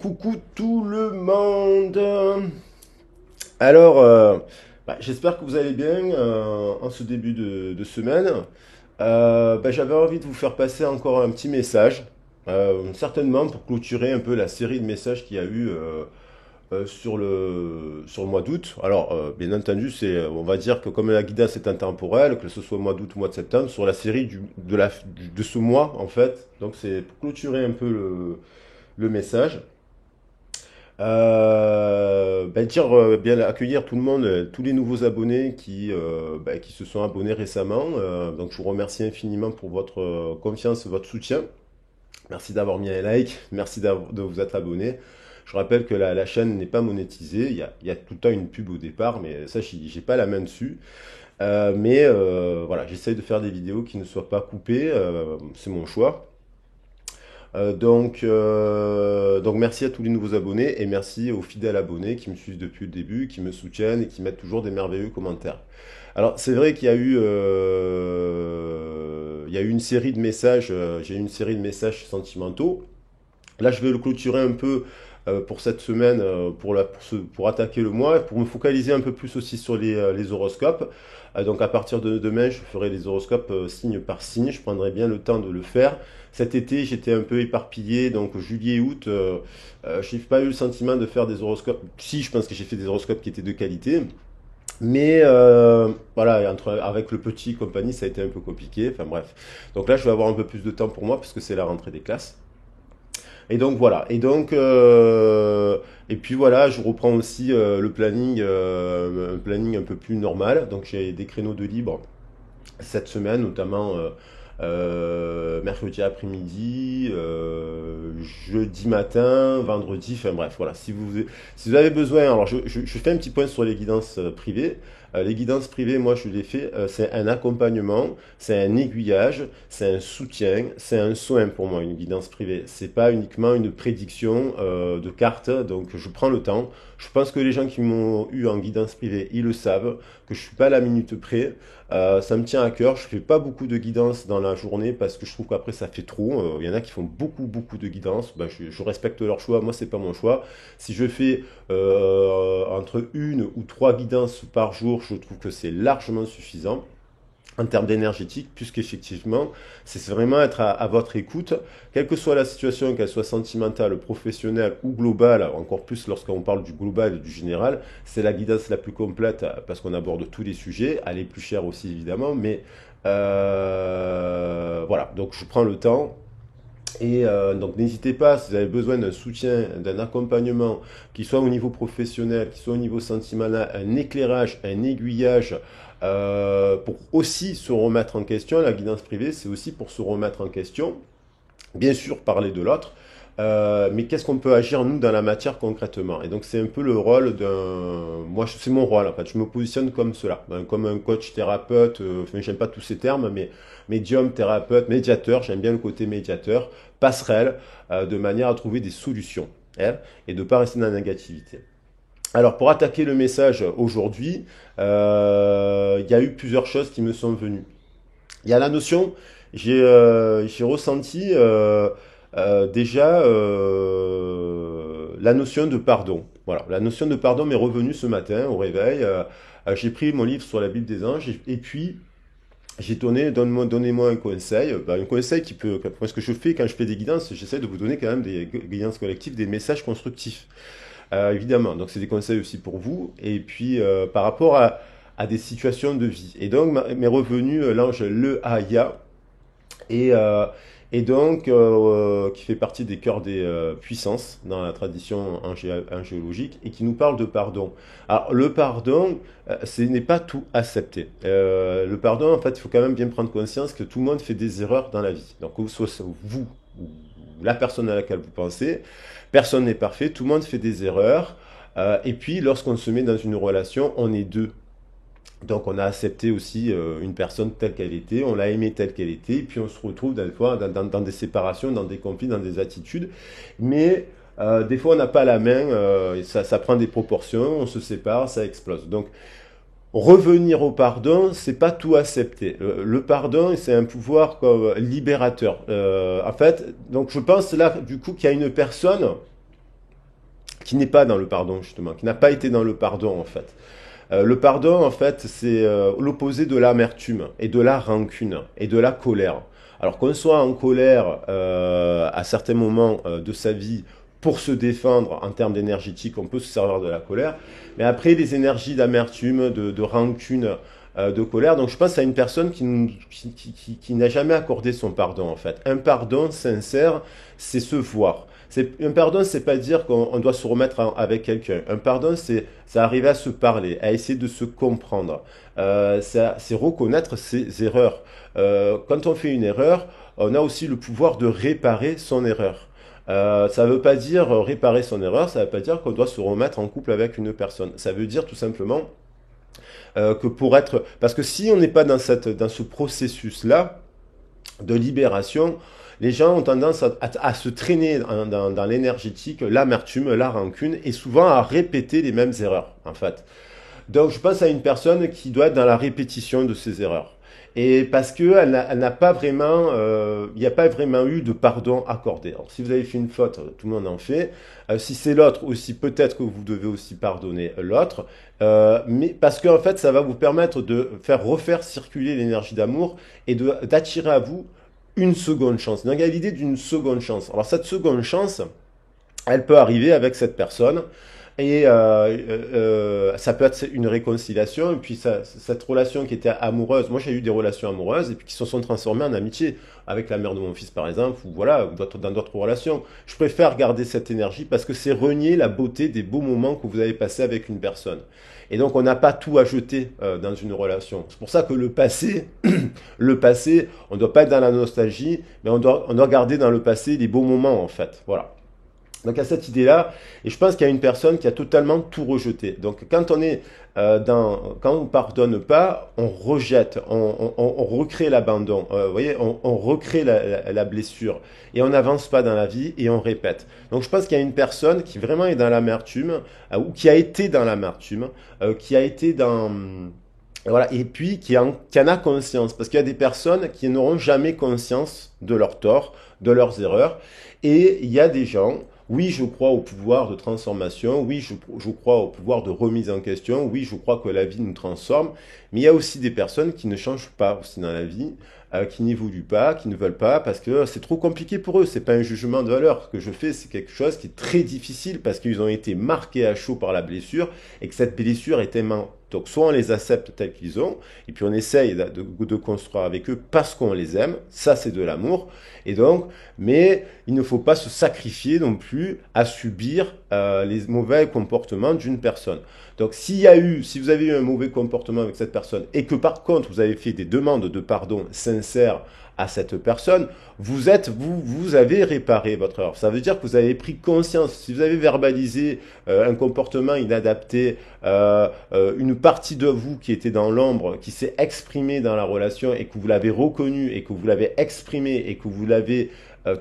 Coucou tout le monde. Alors, j'espère que vous allez bien en ce début de semaine. J'avais envie de vous faire passer encore un petit message, certainement pour clôturer un peu la série de messages qu'il y a eu sur le mois d'août. Alors, bien entendu, on va dire que comme la guidance est intemporelle, que ce soit mois d'août ou mois de septembre, sur la série de ce mois en fait. Donc, c'est pour clôturer un peu le message. Bien accueillir tout le monde, tous les nouveaux abonnés qui se sont abonnés récemment. Donc je vous remercie infiniment pour votre confiance, votre soutien. Merci d'avoir mis un like, merci de vous être abonné. Je rappelle que la chaîne n'est pas monétisée, il y a tout le temps une pub au départ, mais ça j'ai pas la main dessus. Voilà, j'essaye de faire des vidéos qui ne soient pas coupées, c'est mon choix. Donc merci à tous les nouveaux abonnés et merci aux fidèles abonnés qui me suivent depuis le début, qui me soutiennent et qui mettent toujours des merveilleux commentaires. Alors c'est vrai il y a eu une série de messages, j'ai eu une série de messages sentimentaux. Là je vais le clôturer un peu pour cette semaine, pour attaquer le mois, pour me focaliser un peu plus aussi sur les horoscopes. Donc à partir de demain, je ferai les horoscopes signe par signe. Je prendrai bien le temps de le faire. Cet été, j'étais un peu éparpillé, donc juillet, août, je n'ai pas eu le sentiment de faire des horoscopes. Si, je pense que j'ai fait des horoscopes qui étaient de qualité. Mais voilà, avec le petit compagnie, ça a été un peu compliqué. Enfin bref. Donc là, je vais avoir un peu plus de temps pour moi parce que c'est la rentrée des classes. Et donc voilà. Et puis voilà, je reprends aussi un planning un peu plus normal. Donc j'ai des créneaux de libre cette semaine, notamment mercredi après-midi, jeudi matin, vendredi, enfin bref, voilà. Si vous avez besoin, alors je fais un petit point sur les guidances privées. Les guidances privées, moi je les fais, c'est un accompagnement, c'est un aiguillage, c'est un soutien, c'est un soin pour moi, une guidance privée. C'est pas uniquement une prédiction de cartes, donc je prends le temps. Je pense que les gens qui m'ont eu en guidance privée, ils le savent, que je suis pas à la minute près. Ça me tient à cœur. Je fais pas beaucoup de guidance dans la journée parce que je trouve qu'après ça fait trop. Il y en a qui font beaucoup de guidance. Je respecte leur choix. Moi, c'est pas mon choix. Si je fais entre une ou trois guidances par jour, je trouve que c'est largement suffisant en termes d'énergétique, puisqu'effectivement, c'est vraiment être à votre écoute, quelle que soit la situation, qu'elle soit sentimentale, professionnelle ou globale, encore plus lorsqu'on parle du global et du général, c'est la guidance la plus complète parce qu'on aborde tous les sujets, elle est plus chère aussi évidemment, mais voilà, donc je prends le temps. Et donc n'hésitez pas, si vous avez besoin d'un soutien, d'un accompagnement, qui soit au niveau professionnel, qui soit au niveau sentimental, un éclairage, un aiguillage, pour aussi se remettre en question. La guidance privée, c'est aussi pour se remettre en question. Bien sûr, parler de l'autre, mais qu'est-ce qu'on peut agir nous dans la matière concrètement? Et donc c'est un peu le rôle d'un, c'est mon rôle en fait. Je me positionne comme cela, comme un coach thérapeute. Enfin, j'aime pas tous ces termes, mais médium, thérapeute, médiateur. J'aime bien le côté médiateur, passerelle, de manière à trouver des solutions, hein, et de pas rester dans la négativité. Alors pour attaquer le message aujourd'hui, il y a eu plusieurs choses qui me sont venues. Il y a la notion, j'ai ressenti déjà la notion de pardon. Voilà, la notion de pardon m'est revenue ce matin au réveil. J'ai pris mon livre sur la Bible des anges et puis j'ai donné, donnez-moi un conseil. Un conseil qui peut, moi, ce que je fais quand je fais des guidances, j'essaie de vous donner quand même des guidances collectives, des messages constructifs. Évidemment, donc c'est des conseils aussi pour vous. Et puis par rapport à des situations de vie. Et donc m'est revenu l'ange Le Haya et, qui fait partie des cœurs des puissances dans la tradition angéologique et qui nous parle de pardon. Alors le pardon, ce n'est pas tout accepter. Le pardon, en fait, il faut quand même bien prendre conscience que tout le monde fait des erreurs dans la vie. Donc que ce soit vous ou la personne à laquelle vous pensez, personne n'est parfait, tout le monde fait des erreurs. Et puis lorsqu'on se met dans une relation, on est deux. Donc on a accepté aussi une personne telle qu'elle était, on l'a aimée telle qu'elle était, et puis on se retrouve des fois dans des séparations, dans des conflits, dans des attitudes, mais des fois on n'a pas la main, ça prend des proportions, on se sépare, ça explose. Donc revenir au pardon, c'est pas tout accepter. Le pardon, c'est un pouvoir libérateur. En fait, donc je pense là du coup qu'il y a une personne qui n'est pas dans le pardon, justement, qui n'a pas été dans le pardon, en fait. Le pardon, en fait, c'est l'opposé de l'amertume et de la rancune et de la colère. Alors qu'on soit en colère à certains moments de sa vie pour se défendre en termes d'énergétique, on peut se servir de la colère. Mais après, les énergies d'amertume, de rancune, de colère. Donc je pense à une personne qui n'a jamais accordé son pardon, en fait. Un pardon sincère, c'est se voir. Un pardon, c'est pas dire qu'on doit se remettre avec quelqu'un. Un pardon, c'est arriver à se parler, à essayer de se comprendre. C'est reconnaître ses erreurs. Quand on fait une erreur, on a aussi le pouvoir de réparer son erreur. Ça ne veut pas dire réparer son erreur, ça ne veut pas dire qu'on doit se remettre en couple avec une personne. Ça veut dire tout simplement que pour être... Parce que si on n'est pas dans ce processus-là de libération, les gens ont tendance à se traîner dans l'énergétique, l'amertume, la rancune, et souvent à répéter les mêmes erreurs, en fait. Donc je pense à une personne qui doit être dans la répétition de ses erreurs. Et parce qu'elle n'a pas vraiment, il n'y a pas vraiment eu de pardon accordé. Alors, si vous avez fait une faute, tout le monde en fait. Si c'est l'autre aussi, peut-être que vous devez aussi pardonner l'autre. Mais parce qu'en fait, ça va vous permettre de refaire circuler l'énergie d'amour et d'attirer à vous une seconde chance. Donc il y a l'idée d'une seconde chance. Alors cette seconde chance, elle peut arriver avec cette personne. Et ça peut être une réconciliation, et puis cette relation qui était amoureuse, moi j'ai eu des relations amoureuses, et puis qui se sont transformées en amitié, avec la mère de mon fils par exemple, ou voilà, ou dans d'autres relations. Je préfère garder cette énergie parce que c'est renier la beauté des beaux moments que vous avez passés avec une personne. Et donc on n'a pas tout à jeter dans une relation. C'est pour ça que le passé, le passé, on ne doit pas être dans la nostalgie, mais on doit garder dans le passé les beaux moments en fait. Voilà. Donc à cette idée-là, et je pense qu'il y a une personne qui a totalement tout rejeté. Donc quand on est quand on pardonne pas, on rejette, on recrée l'abandon. Vous voyez, on recrée la blessure et on n'avance pas dans la vie et on répète. Donc je pense qu'il y a une personne qui vraiment est dans l'amertume ou qui a été dans l'amertume, qui a été dans voilà, et puis qui en a conscience, parce qu'il y a des personnes qui n'auront jamais conscience de leurs torts, de leurs erreurs, et il y a des gens, oui, je crois au pouvoir de transformation, oui, je crois au pouvoir de remise en question, oui, je crois que la vie nous transforme, mais il y a aussi des personnes qui ne changent pas aussi dans la vie, qui n'évoluent pas, qui ne veulent pas, parce que c'est trop compliqué pour eux, c'est pas un jugement de valeur que je fais, c'est quelque chose qui est très difficile, parce qu'ils ont été marqués à chaud par la blessure, et que cette blessure est tellement... Donc soit on les accepte tels qu'ils ont, et puis on essaye de construire avec eux parce qu'on les aime, ça c'est de l'amour, et donc, mais il ne faut pas se sacrifier non plus à subir les mauvais comportements d'une personne. Donc si vous avez eu un mauvais comportement avec cette personne, et que par contre vous avez fait des demandes de pardon sincères à cette personne, vous avez réparé votre erreur. Ça veut dire que vous avez pris conscience. Si vous avez verbalisé un comportement inadapté, une partie de vous qui était dans l'ombre, qui s'est exprimée dans la relation et que vous l'avez reconnu et que vous l'avez exprimé et que vous l'avez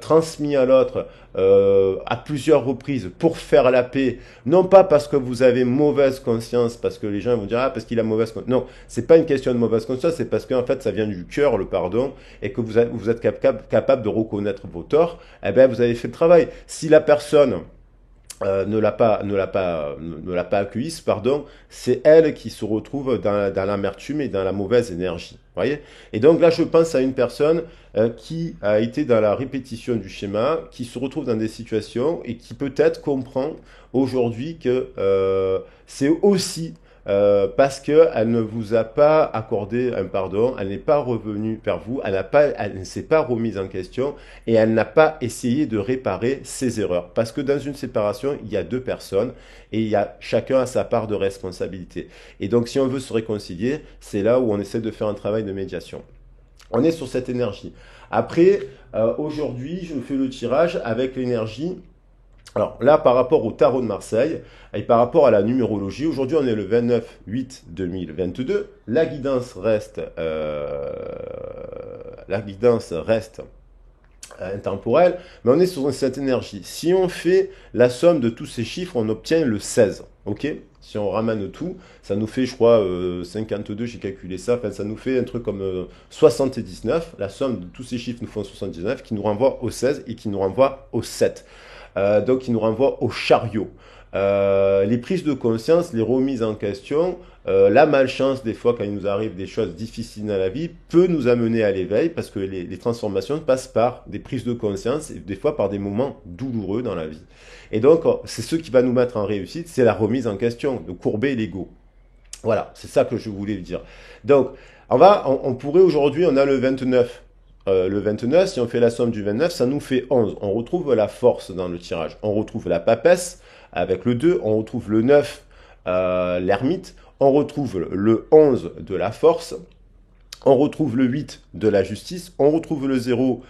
transmis à l'autre à plusieurs reprises pour faire la paix, non pas parce que vous avez mauvaise conscience, parce que les gens vont dire ah parce qu'il a mauvaise conscience. Non, c'est pas une question de mauvaise conscience, c'est parce qu'en fait ça vient du cœur le pardon et que vous êtes capable de reconnaître vos torts. Eh ben vous avez fait le travail. Si la personne ne l'a pas accueilli, pardon, c'est elle qui se retrouve dans l'amertume et dans la mauvaise énergie. Voyez. Et donc là, je pense à une personne qui a été dans la répétition du schéma, qui se retrouve dans des situations et qui peut-être comprend aujourd'hui que c'est aussi parce qu'elle ne vous a pas accordé un pardon, elle n'est pas revenue vers vous, elle ne s'est pas remise en question et elle n'a pas essayé de réparer ses erreurs. Parce que dans une séparation, il y a deux personnes et chacun a sa part de responsabilité. Et donc si on veut se réconcilier, c'est là où on essaie de faire un travail de médiation. On est sur cette énergie. Après, aujourd'hui, je fais le tirage avec l'énergie. Alors là, par rapport au tarot de Marseille et par rapport à la numérologie, aujourd'hui on est le 29/8/2022. La guidance reste intemporelle, mais on est sur cette énergie. Si on fait la somme de tous ces chiffres, on obtient le 16. Ok? Si on ramène tout, ça nous fait, je crois, 52, j'ai calculé ça, enfin, ça nous fait un truc comme 79. La somme de tous ces chiffres nous font 79, qui nous renvoie au 16 et qui nous renvoie au 7. donc qui nous renvoie au chariot. Les prises de conscience, les remises en question, la malchance des fois quand il nous arrive des choses difficiles dans la vie peut nous amener à l'éveil parce que les transformations passent par des prises de conscience et des fois par des moments douloureux dans la vie. Et donc c'est ce qui va nous mettre en réussite, c'est la remise en question, de courber l'ego. Voilà, c'est ça que je voulais dire. Donc on pourrait aujourd'hui, on a le 29. Le 29, si on fait la somme du 29, ça nous fait 11. On retrouve la force dans le tirage. On retrouve la papesse avec le 2. On retrouve le 9, l'ermite. On retrouve le 11 de la force. On retrouve le 8 de la justice. On retrouve le 0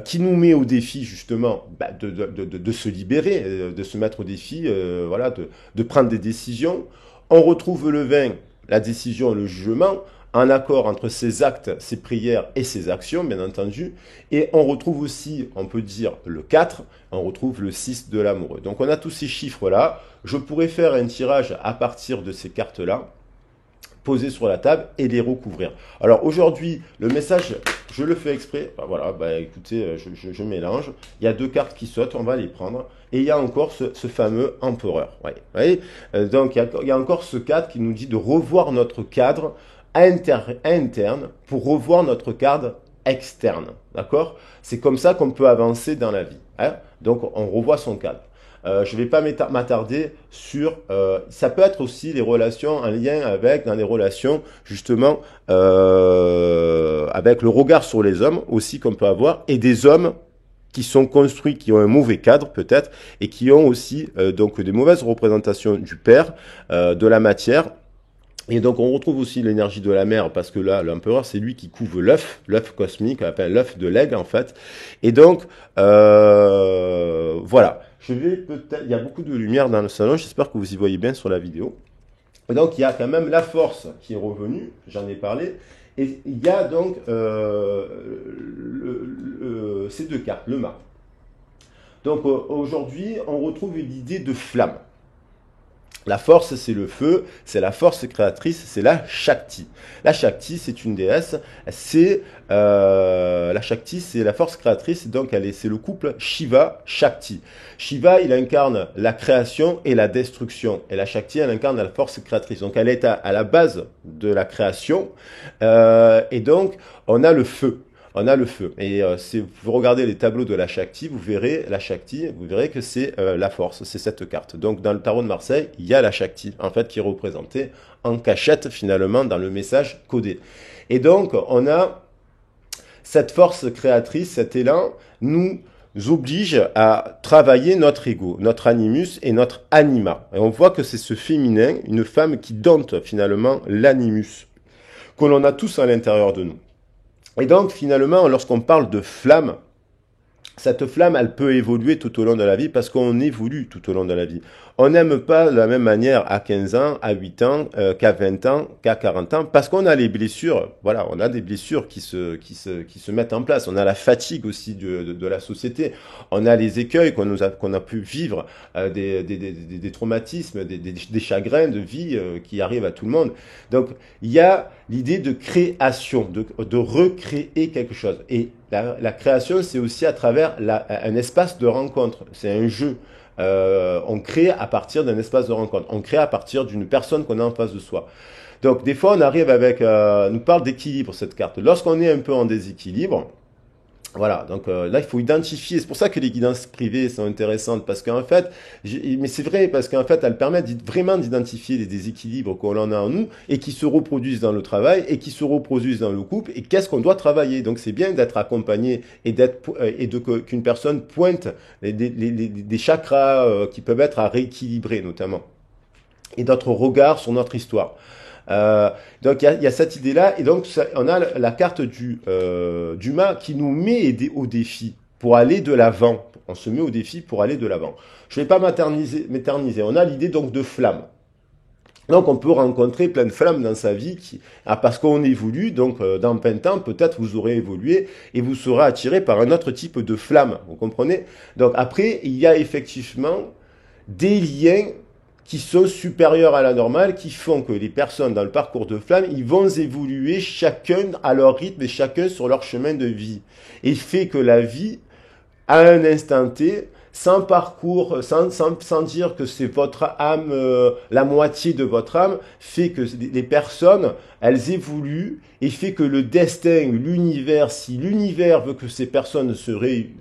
qui nous met au défi justement de se libérer, de se mettre au défi, voilà, de prendre des décisions. On retrouve le 20, la décision, le jugement, un accord entre ses actes, ses prières et ses actions, bien entendu. Et on retrouve aussi, on peut dire, le 4, on retrouve le 6 de l'amoureux. Donc on a tous ces chiffres-là. Je pourrais faire un tirage à partir de ces cartes-là, poser sur la table et les recouvrir. Alors aujourd'hui, le message, je le fais exprès. Ben voilà, écoutez, je mélange. Il y a deux cartes qui sautent, on va les prendre. Et il y a encore ce fameux empereur. Ouais, vous voyez, donc il y a encore ce 4 qui nous dit de revoir notre cadre interne pour revoir notre cadre externe. D'accord? C'est comme ça qu'on peut avancer dans la vie. Hein? Donc on revoit son cadre. Je ne vais pas m'attarder sur... ça peut être aussi les relations en lien avec, dans les relations justement, avec le regard sur les hommes aussi qu'on peut avoir, et des hommes qui sont construits, qui ont un mauvais cadre peut-être, et qui ont aussi donc des mauvaises représentations du père, de la matière. Et donc on retrouve aussi l'énergie de la mer, parce que là, l'empereur, c'est lui qui couve l'œuf cosmique, on appelle l'œuf de l'aigle en fait. Et donc, voilà. Je vais peut-être, il y a beaucoup de lumière dans le salon, j'espère que vous y voyez bien sur la vidéo. Et donc il y a quand même la force qui est revenue, j'en ai parlé. Et il y a donc ces deux cartes, le mât. Donc aujourd'hui, on retrouve l'idée de flamme. La force, c'est le feu, c'est la force créatrice, c'est la Shakti. La Shakti, c'est une déesse, la Shakti, c'est la force créatrice, donc c'est le couple Shiva-Shakti. Shiva, il incarne la création et la destruction, et la Shakti, elle incarne la force créatrice. Donc elle est à la base de la création, et donc on a le feu. On a le feu. Et si vous regardez les tableaux de la Shakti, vous verrez que c'est la force, c'est cette carte. Donc dans le tarot de Marseille, il y a la Shakti, en fait, qui est représentée en cachette, finalement, dans le message codé. Et donc, on a cette force créatrice, cet élan, nous oblige à travailler notre ego, notre animus et notre anima. Et on voit que c'est ce féminin, une femme qui dompte, finalement, l'animus, que l'on a tous à l'intérieur de nous. Et donc, finalement, lorsqu'on parle de flamme, cette flamme, elle peut évoluer tout au long de la vie parce qu'on évolue tout au long de la vie. On n'aime pas de la même manière à 15 ans, à 8 ans, qu'à 20 ans, qu'à 40 ans, parce qu'on a les blessures. Voilà, on a des blessures qui se mettent en place. On a la fatigue aussi de la société. On a les écueils qu'on a pu vivre, des traumatismes, des chagrins de vie qui arrivent à tout le monde. Donc, il y a l'idée de création, de recréer quelque chose. Et la création, c'est aussi à travers un espace de rencontre. C'est un jeu. On crée à partir d'un espace de rencontre. On crée à partir d'une personne qu'on a en face de soi. Donc, des fois, on arrive avec... nous parle d'équilibre, cette carte. Lorsqu'on est un peu en déséquilibre, voilà, donc là, il faut identifier. C'est pour ça que les guidances privées sont intéressantes, parce qu'en fait, mais c'est vrai, parce qu'en fait, elles permettent vraiment d'identifier les déséquilibres qu'on en a en nous et qui se reproduisent dans le travail et qui se reproduisent dans le couple et qu'est-ce qu'on doit travailler. Donc, c'est bien d'être accompagné et qu'une personne pointe des chakras qui peuvent être à rééquilibrer, notamment, et d'autres regards sur notre histoire. Donc il y a cette idée-là, et donc on a la carte du mât qui nous met au défi pour aller de l'avant. On se met au défi pour aller de l'avant. Je ne vais pas m'éterniser. On a l'idée donc de flamme. Donc on peut rencontrer plein de flammes dans sa vie parce qu'on évolue, donc dans plein de temps, peut-être vous aurez évolué et vous serez attiré par un autre type de flamme, vous comprenez? Donc après, il y a effectivement des liens qui sont supérieurs à la normale, qui font que les personnes dans le parcours de flamme, ils vont évoluer chacun à leur rythme et chacun sur leur chemin de vie. Et fait que la vie, à un instant T, sans parcours, sans dire que c'est votre âme, la moitié de votre âme, fait que les personnes, elles évoluent et fait que le destin, l'univers, si l'univers veut que ces personnes se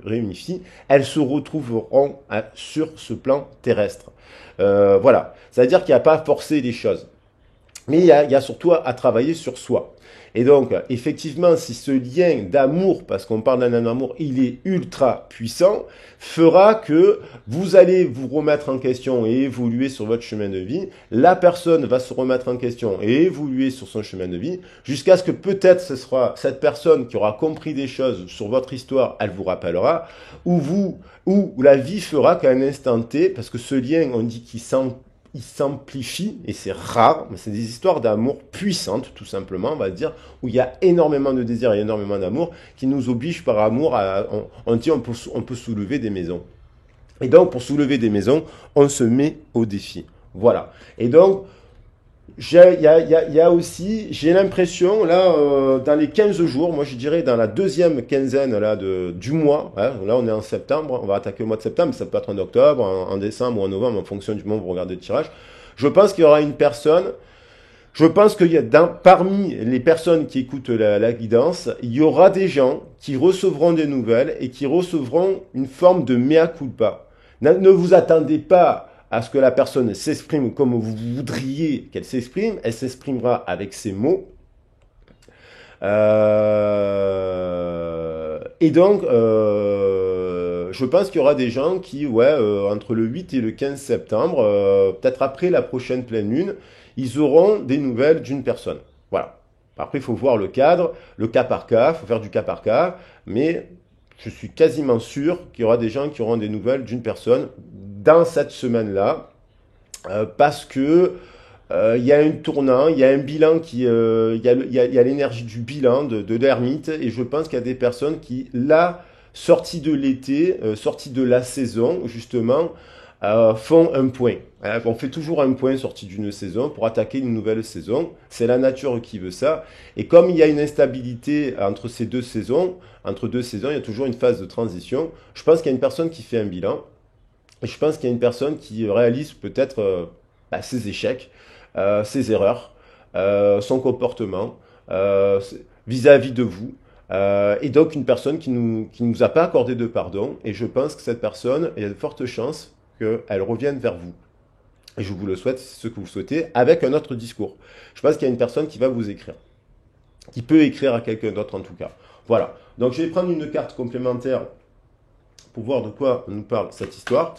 réunifient, elles se retrouveront sur ce plan terrestre. Voilà. C'est-à-dire qu'il n'y a pas à forcer les choses. Mais il y a surtout à travailler sur soi. Et donc, effectivement, si ce lien d'amour, parce qu'on parle d'un amour, il est ultra puissant, fera que vous allez vous remettre en question et évoluer sur votre chemin de vie. La personne va se remettre en question et évoluer sur son chemin de vie, jusqu'à ce que peut-être ce sera cette personne qui aura compris des choses sur votre histoire, elle vous rappellera, ou la vie fera qu'à un instant T, parce que ce lien, on dit qu'il il s'amplifie, et c'est rare, mais c'est des histoires d'amour puissantes, tout simplement, on va dire, où il y a énormément de désir et énormément d'amour, qui nous obligent par amour à, on dit on peut soulever des maisons. Et donc, pour soulever des maisons, on se met au défi. Voilà. Et donc, il y a aussi, j'ai l'impression, là, dans les 15 jours, moi je dirais dans la deuxième quinzaine là, du mois, hein, là on est en septembre, on va attaquer le mois de septembre, ça peut être en octobre, en décembre ou en novembre, en fonction du moment où vous regardez le tirage. Je pense qu'il y aura une personne, je pense qu'il y a parmi les personnes qui écoutent la guidance, il y aura des gens qui recevront des nouvelles et qui recevront une forme de mea culpa. Ne vous attendez pas à ce que la personne s'exprime comme vous voudriez qu'elle s'exprime. Elle s'exprimera avec ses mots. Et donc, je pense qu'il y aura des gens qui, entre le 8 et le 15 septembre, peut-être après la prochaine pleine lune, ils auront des nouvelles d'une personne. Voilà. Après, il faut voir le cadre, le cas par cas, il faut faire du cas par cas, mais je suis quasiment sûr qu'il y aura des gens qui auront des nouvelles d'une personne dans cette semaine-là, parce que il y a un tournant, il y a un bilan il y a l'énergie du bilan de l'ermite, et je pense qu'il y a des personnes qui, là, sorties de l'été, sorties de la saison, justement, font un point. On fait toujours un point sorti d'une saison pour attaquer une nouvelle saison. C'est la nature qui veut ça. Et comme il y a une instabilité entre ces deux saisons, il y a toujours une phase de transition. Je pense qu'il y a une personne qui fait un bilan. Et je pense qu'il y a une personne qui réalise peut-être ses échecs, ses erreurs, son comportement vis-à-vis de vous. Et donc une personne qui nous a pas accordé de pardon. Et je pense que cette personne, il y a de fortes chances qu'elle revienne vers vous. Et je vous le souhaite, c'est ce que vous souhaitez, avec un autre discours. Je pense qu'il y a une personne qui va vous écrire, qui peut écrire à quelqu'un d'autre en tout cas. Voilà. Donc je vais prendre une carte complémentaire pour voir de quoi nous parle cette histoire,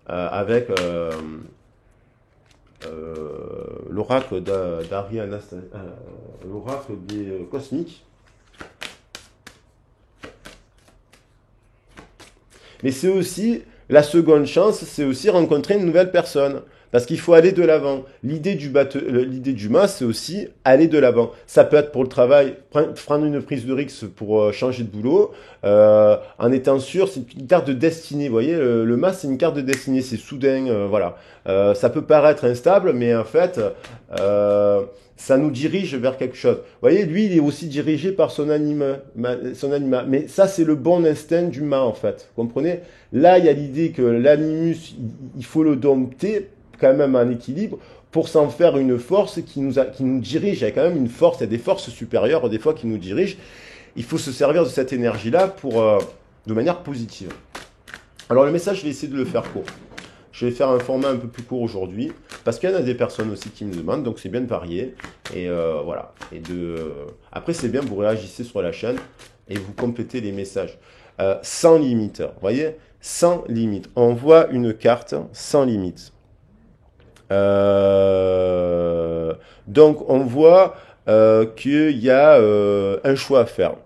avec l'oracle d'Ariane, l'oracle des cosmiques. Mais c'est aussi, la seconde chance, c'est aussi rencontrer une nouvelle personne. Parce qu'il faut aller de l'avant. L'idée du mât, c'est aussi aller de l'avant. Ça peut être pour le travail, prendre une prise de risque pour changer de boulot, en étant sûr, c'est une carte de destinée. Vous voyez, le mât, c'est une carte de destinée, c'est soudain, voilà. Ça peut paraître instable, mais en fait, ça nous dirige vers quelque chose. Vous voyez, lui, il est aussi dirigé par son anima. Mais ça, c'est le bon instinct du mât, en fait. Vous comprenez? Là, il y a l'idée que l'animus, il faut le dompter, quand même en équilibre, pour s'en faire une force qui nous dirige. Il y a quand même une force, il y a des forces supérieures des fois qui nous dirigent. Il faut se servir de cette énergie-là de manière positive. Alors le message, je vais essayer de le faire court. Je vais faire un format un peu plus court aujourd'hui, parce qu'il y en a des personnes aussi qui me demandent, donc c'est bien de varier. Et voilà. Après, c'est bien, vous réagissez sur la chaîne et vous complétez les messages. Sans limite, vous voyez, sans limite. On voit une carte sans limite. Donc on voit qu'il y a un choix à faire.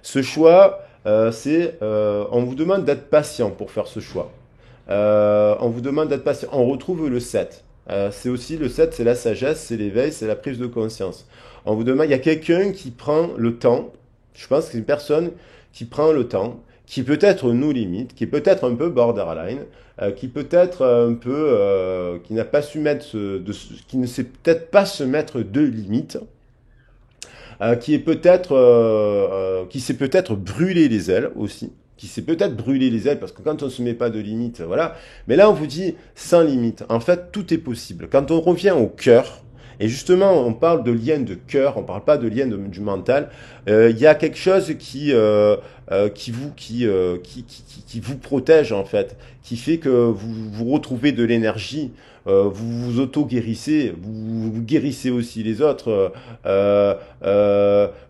Ce choix, on vous demande d'être patient pour faire ce choix. On vous demande d'être patient. On retrouve le 7. C'est aussi le 7, c'est la sagesse, c'est l'éveil, c'est la prise de conscience. On vous demande, il y a quelqu'un qui prend le temps. Je pense que c'est une personne qui prend le temps, qui peut être nos limites, qui est peut-être un peu borderline, qui peut être un peu, qui n'a pas su mettre, qui ne sait peut-être pas se mettre de limites, qui est peut-être, qui s'est peut-être brûlé les ailes aussi, qui s'est peut-être brûlé les ailes, parce que quand on ne se met pas de limite, voilà. Mais là, on vous dit sans limite. En fait, tout est possible. Quand on revient au cœur, et justement, on parle de lien de cœur, on parle pas de lien du mental. Il y a quelque chose qui vous protège en fait, qui fait que vous retrouvez de l'énergie, vous vous auto-guérissez, vous guérissez aussi les autres,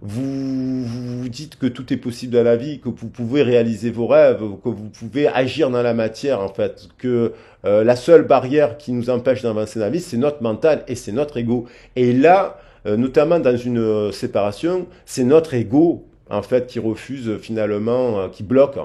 vous dites que tout est possible dans la vie, que vous pouvez réaliser vos rêves, que vous pouvez agir dans la matière en fait, que la seule barrière qui nous empêche d'avancer dans la vie, c'est notre mental et c'est notre ego. Et là, notamment dans une séparation, c'est notre ego en fait qui refuse finalement, qui bloque.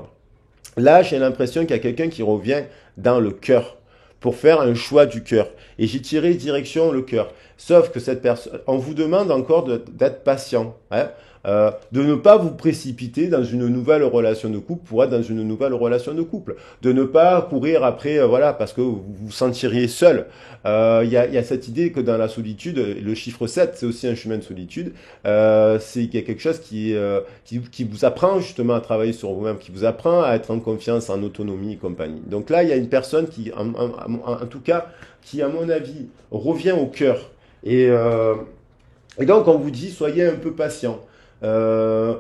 Là, j'ai l'impression qu'il y a quelqu'un qui revient dans le cœur pour faire un choix du cœur. Et j'ai tiré direction le cœur. Sauf que cette personne, on vous demande encore d'être patient, hein, de ne pas vous précipiter dans une nouvelle relation de couple pour être dans une nouvelle relation de couple, de ne pas courir après, voilà, parce que vous vous sentiriez seul. Il y a cette idée que dans la solitude, le chiffre 7, c'est aussi un chemin de solitude, qu'il y a quelque chose qui vous apprend justement à travailler sur vous-même, qui vous apprend à être en confiance, en autonomie et compagnie. Donc là, il y a une personne qui, en tout cas, qui, à mon avis, revient au cœur. Et donc, on vous dit, soyez un peu patient. Euh,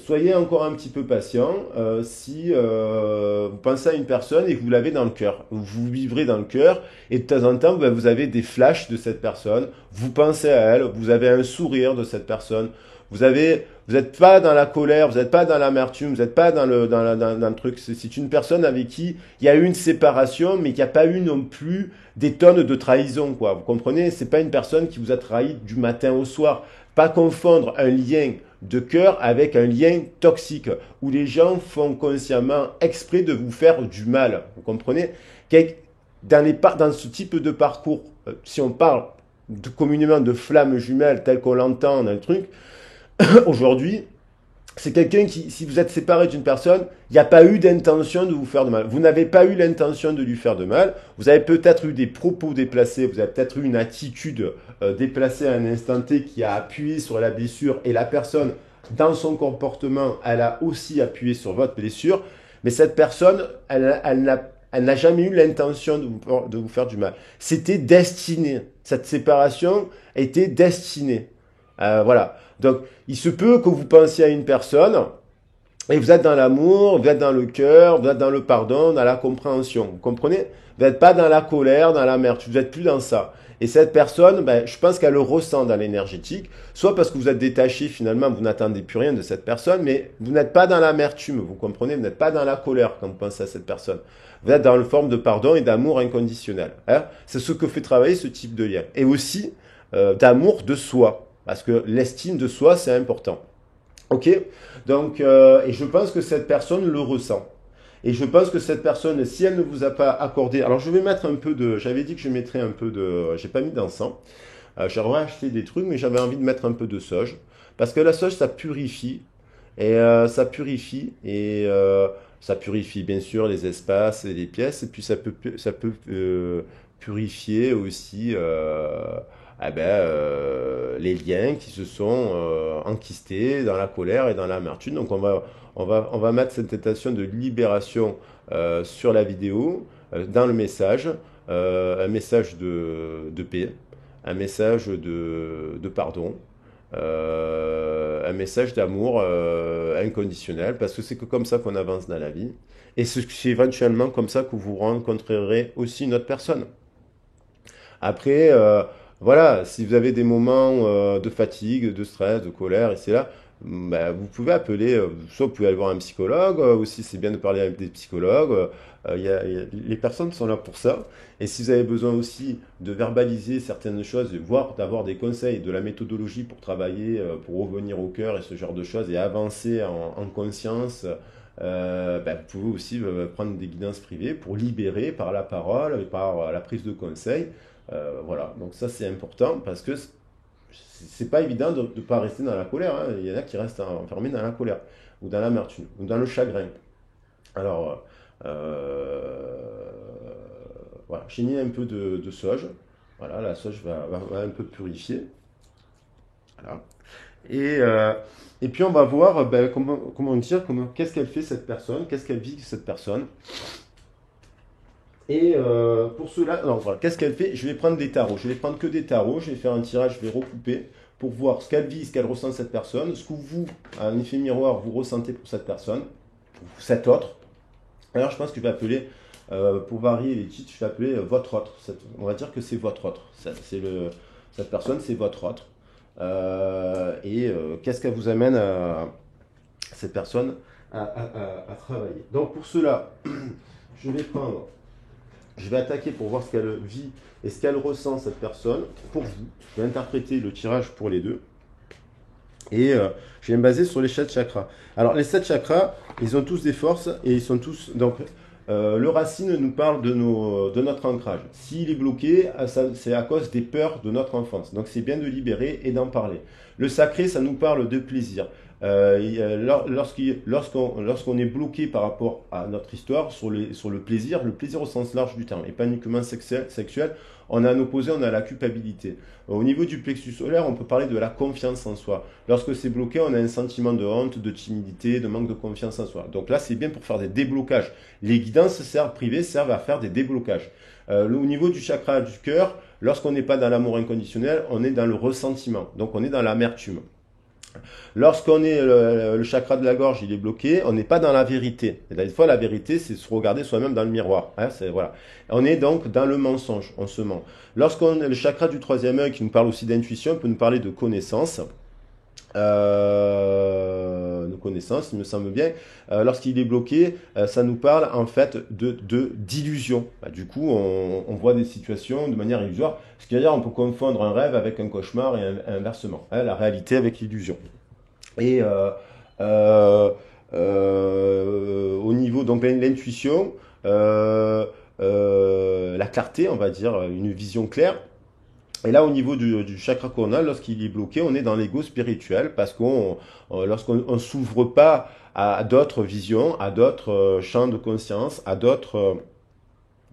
Soyez encore un petit peu patient si vous pensez à une personne et que vous l'avez dans le cœur. Vous vivrez dans le cœur et de temps en temps, ben, vous avez des flashs de cette personne. Vous pensez à elle, vous avez un sourire de cette personne. Vous n'êtes pas dans la colère, vous n'êtes pas dans l'amertume, vous n'êtes pas dans le truc. C'est une personne avec qui il y a eu une séparation, mais qu'il n'y a pas eu non plus des tonnes de trahison, quoi. Vous comprenez? C'est pas une personne qui vous a trahi du matin au soir. Pas confondre un lien de cœur avec un lien toxique, où les gens font consciemment exprès de vous faire du mal. Vous comprenez? Dans ce type de parcours, si on parle communément de flammes jumelles tel qu'on l'entend dans le truc, aujourd'hui, c'est quelqu'un qui, si vous êtes séparé d'une personne, il n'y a pas eu d'intention de vous faire de mal. Vous n'avez pas eu l'intention de lui faire de mal. Vous avez peut-être eu des propos déplacés, vous avez peut-être eu une attitude déplacée à un instant T qui a appuyé sur la blessure et la personne, dans son comportement, elle a aussi appuyé sur votre blessure. Mais cette personne, elle n'a jamais eu l'intention de vous faire du mal. C'était destiné. Cette séparation était destinée. Voilà. Donc, il se peut que vous pensiez à une personne et vous êtes dans l'amour, vous êtes dans le cœur, vous êtes dans le pardon, dans la compréhension. Vous comprenez? Vous n'êtes pas dans la colère, dans l'amertume. Vous n'êtes plus dans ça. Et cette personne, ben, je pense qu'elle le ressent dans l'énergétique, soit parce que vous êtes détaché finalement, vous n'attendez plus rien de cette personne, mais vous n'êtes pas dans l'amertume, vous comprenez? Vous n'êtes pas dans la colère quand vous pensez à cette personne. Vous êtes dans une forme de pardon et d'amour inconditionnel. Hein. C'est ce que fait travailler ce type de lien. Et aussi d'amour de soi. Parce que l'estime de soi, c'est important. Ok? Donc, et je pense que cette personne le ressent. Et je pense que cette personne, si elle ne vous a pas accordé... Alors, je vais mettre un peu de... J'avais dit que je mettrais un peu de... J'ai pas mis d'encens. J'aurais acheté des trucs, mais j'avais envie de mettre un peu de sauge. Parce que la sauge, ça purifie. Et ça purifie bien sûr les espaces et les pièces. Et puis, ça peut purifier aussi... les liens qui se sont enquistés dans la colère et dans l'amertume. Donc on va mettre cette intention de libération sur la vidéo, dans le message, un message de paix, un message de pardon, un message d'amour inconditionnel, parce que c'est que comme ça qu'on avance dans la vie. Et c'est éventuellement comme ça que vous rencontrerez aussi une autre personne. Après, voilà, si vous avez des moments de fatigue, de stress, de colère, et c'est là, ben, vous pouvez appeler, soit vous pouvez aller voir un psychologue, aussi c'est bien de parler avec des psychologues, les personnes sont là pour ça. Et si vous avez besoin aussi de verbaliser certaines choses, voire d'avoir des conseils, de la méthodologie pour travailler, pour revenir au cœur et ce genre de choses, et avancer en conscience, ben, vous pouvez aussi prendre des guidances privées pour libérer par la parole, par la prise de conseil. Voilà, donc ça c'est important parce que c'est pas évident de ne pas rester dans la colère. Hein. Il y en a qui restent enfermés dans la colère, ou dans l'amertume, ou dans le chagrin. Alors, voilà, j'ai mis un peu de sauge. Voilà, la sauge va un peu purifier. Voilà. Et, euh, et puis on va voir ben, comment dire, qu'est-ce qu'elle fait cette personne, qu'est-ce qu'elle vit cette personne. Pour cela, non, voilà, qu'est-ce qu'elle fait? Je vais prendre des tarots. Je vais prendre que des tarots. Je vais faire un tirage, je vais recouper pour voir ce qu'elle vit, ce qu'elle ressent cette personne, ce que vous, à un effet miroir, vous ressentez pour cette personne, ou cet autre. Alors je pense que je vais appeler, pour varier les titres, je vais appeler votre autre. On va dire que c'est votre autre. Cette personne, c'est votre autre. Qu'est-ce qu'elle vous amène cette personne à travailler. Donc pour cela, je vais prendre, je vais attaquer pour voir ce qu'elle vit et ce qu'elle ressent cette personne pour vous. Je vais interpréter le tirage pour les deux. Je vais me baser sur les 7 chakras. Alors les 7 chakras, ils ont tous des forces et ils sont tous... Donc le racine nous parle de notre ancrage. S'il est bloqué, c'est à cause des peurs de notre enfance. Donc c'est bien de libérer et d'en parler. Le sacré, ça nous parle de plaisir. Lorsqu'on est bloqué par rapport à notre histoire sur le plaisir au sens large du terme, et pas uniquement sexuel, on a un opposé, on a la culpabilité. Au niveau du plexus solaire, on peut parler de la confiance en soi. Lorsque c'est bloqué, on a un sentiment de honte, de timidité, de manque de confiance en soi. Donc là, c'est bien pour faire des déblocages. Les guidances privées servent à faire des déblocages. Au niveau du chakra du cœur, lorsqu'on n'est pas dans l'amour inconditionnel, on est dans le ressentiment. Donc on est dans l'amertume. Lorsqu'on est le chakra de la gorge, il est bloqué, on n'est pas dans la vérité. Et des fois, la vérité, c'est se regarder soi-même dans le miroir. Hein, voilà. On est donc dans le mensonge, on se ment. Lorsqu'on a le chakra du troisième œil, qui nous parle aussi d'intuition, peut nous parler de connaissance. De connaissance, il me semble bien. Lorsqu'il est bloqué, ça nous parle en fait d'illusion. Du coup, on voit des situations de manière illusoire. Ce qui veut dire on peut confondre un rêve avec un cauchemar et inversement. Hein, la réalité avec l'illusion. Et au niveau donc l'intuition, la clarté, on va dire, une vision claire. Et là, au niveau du chakra coronal, lorsqu'il est bloqué, on est dans l'ego spirituel parce lorsqu'on ne s'ouvre pas à d'autres visions, à d'autres champs de conscience, à d'autres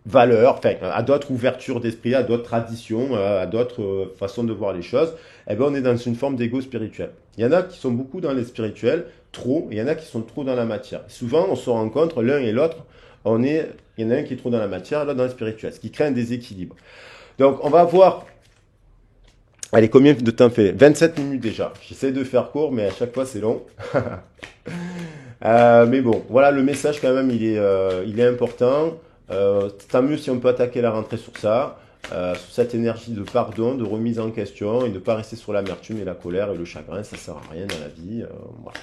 valeurs, enfin, à d'autres ouvertures d'esprit, à d'autres traditions, à d'autres façons de voir les choses, eh bien, on est dans une forme d'ego spirituel. Il y en a qui sont beaucoup dans les spirituels, trop, et il y en a qui sont trop dans la matière. Souvent, on se rencontre l'un et l'autre, il y en a un qui est trop dans la matière, l'autre dans le spirituel, ce qui crée un déséquilibre. Donc, on va voir. Allez, combien de temps fait? 27 minutes déjà. J'essaie de faire court, mais à chaque fois c'est long. Mais bon, voilà, le message quand même, il est important. Tant mieux si on peut attaquer la rentrée sur ça, sur cette énergie de pardon, de remise en question et de ne pas rester sur l'amertume et la colère et le chagrin. Ça sert à rien dans la vie. Voilà.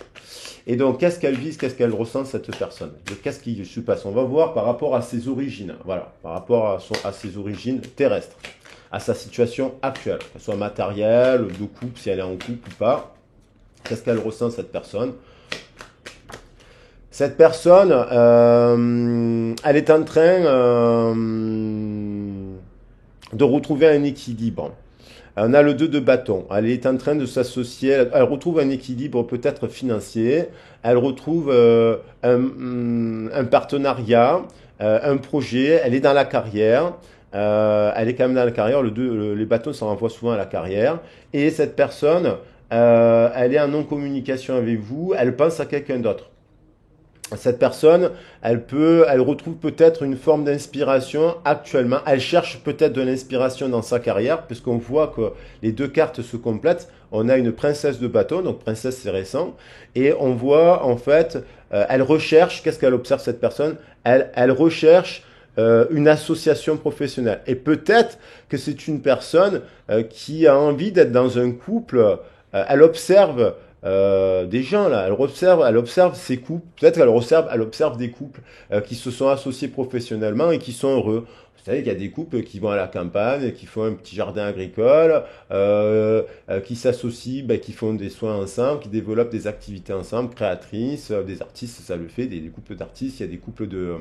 Et donc, qu'est-ce qu'elle vise, qu'est-ce qu'elle ressent cette personne? Qu'est-ce qui se passe? On va voir par rapport à ses origines. Voilà, par rapport à ses origines terrestres, à sa situation actuelle, qu'elle soit matérielle, de couple, si elle est en couple ou pas. Qu'est-ce qu'elle ressent cette personne? Cette personne, elle est en train de retrouver un équilibre. On a le 2 de bâton. Elle est en train de s'associer. Elle retrouve un équilibre peut-être financier. Elle retrouve un partenariat, un projet. Elle est dans la carrière. Elle est quand même dans la carrière. Les bâtons s'en renvoient souvent à la carrière. Et cette personne, elle est en non-communication avec vous. Elle pense à quelqu'un d'autre. Cette personne, elle retrouve peut-être une forme d'inspiration actuellement. Elle cherche peut-être de l'inspiration dans sa carrière, puisqu'on voit que les deux cartes se complètent. On a une princesse de bâton, donc princesse c'est récent, et on voit en fait, elle recherche, qu'est-ce qu'elle observe cette personne? Elle recherche une association professionnelle. Et peut-être que c'est une personne qui a envie d'être dans un couple. Elle observe des gens là, elle observe ces couples, peut-être elle observe des couples qui se sont associés professionnellement et qui sont heureux. Vous savez qu'il y a des couples qui vont à la campagne, qui font un petit jardin agricole, qui s'associent, qui font des soins ensemble, qui développent des activités ensemble, créatrices, des artistes, ça le fait, des couples d'artistes, il y a des couples de...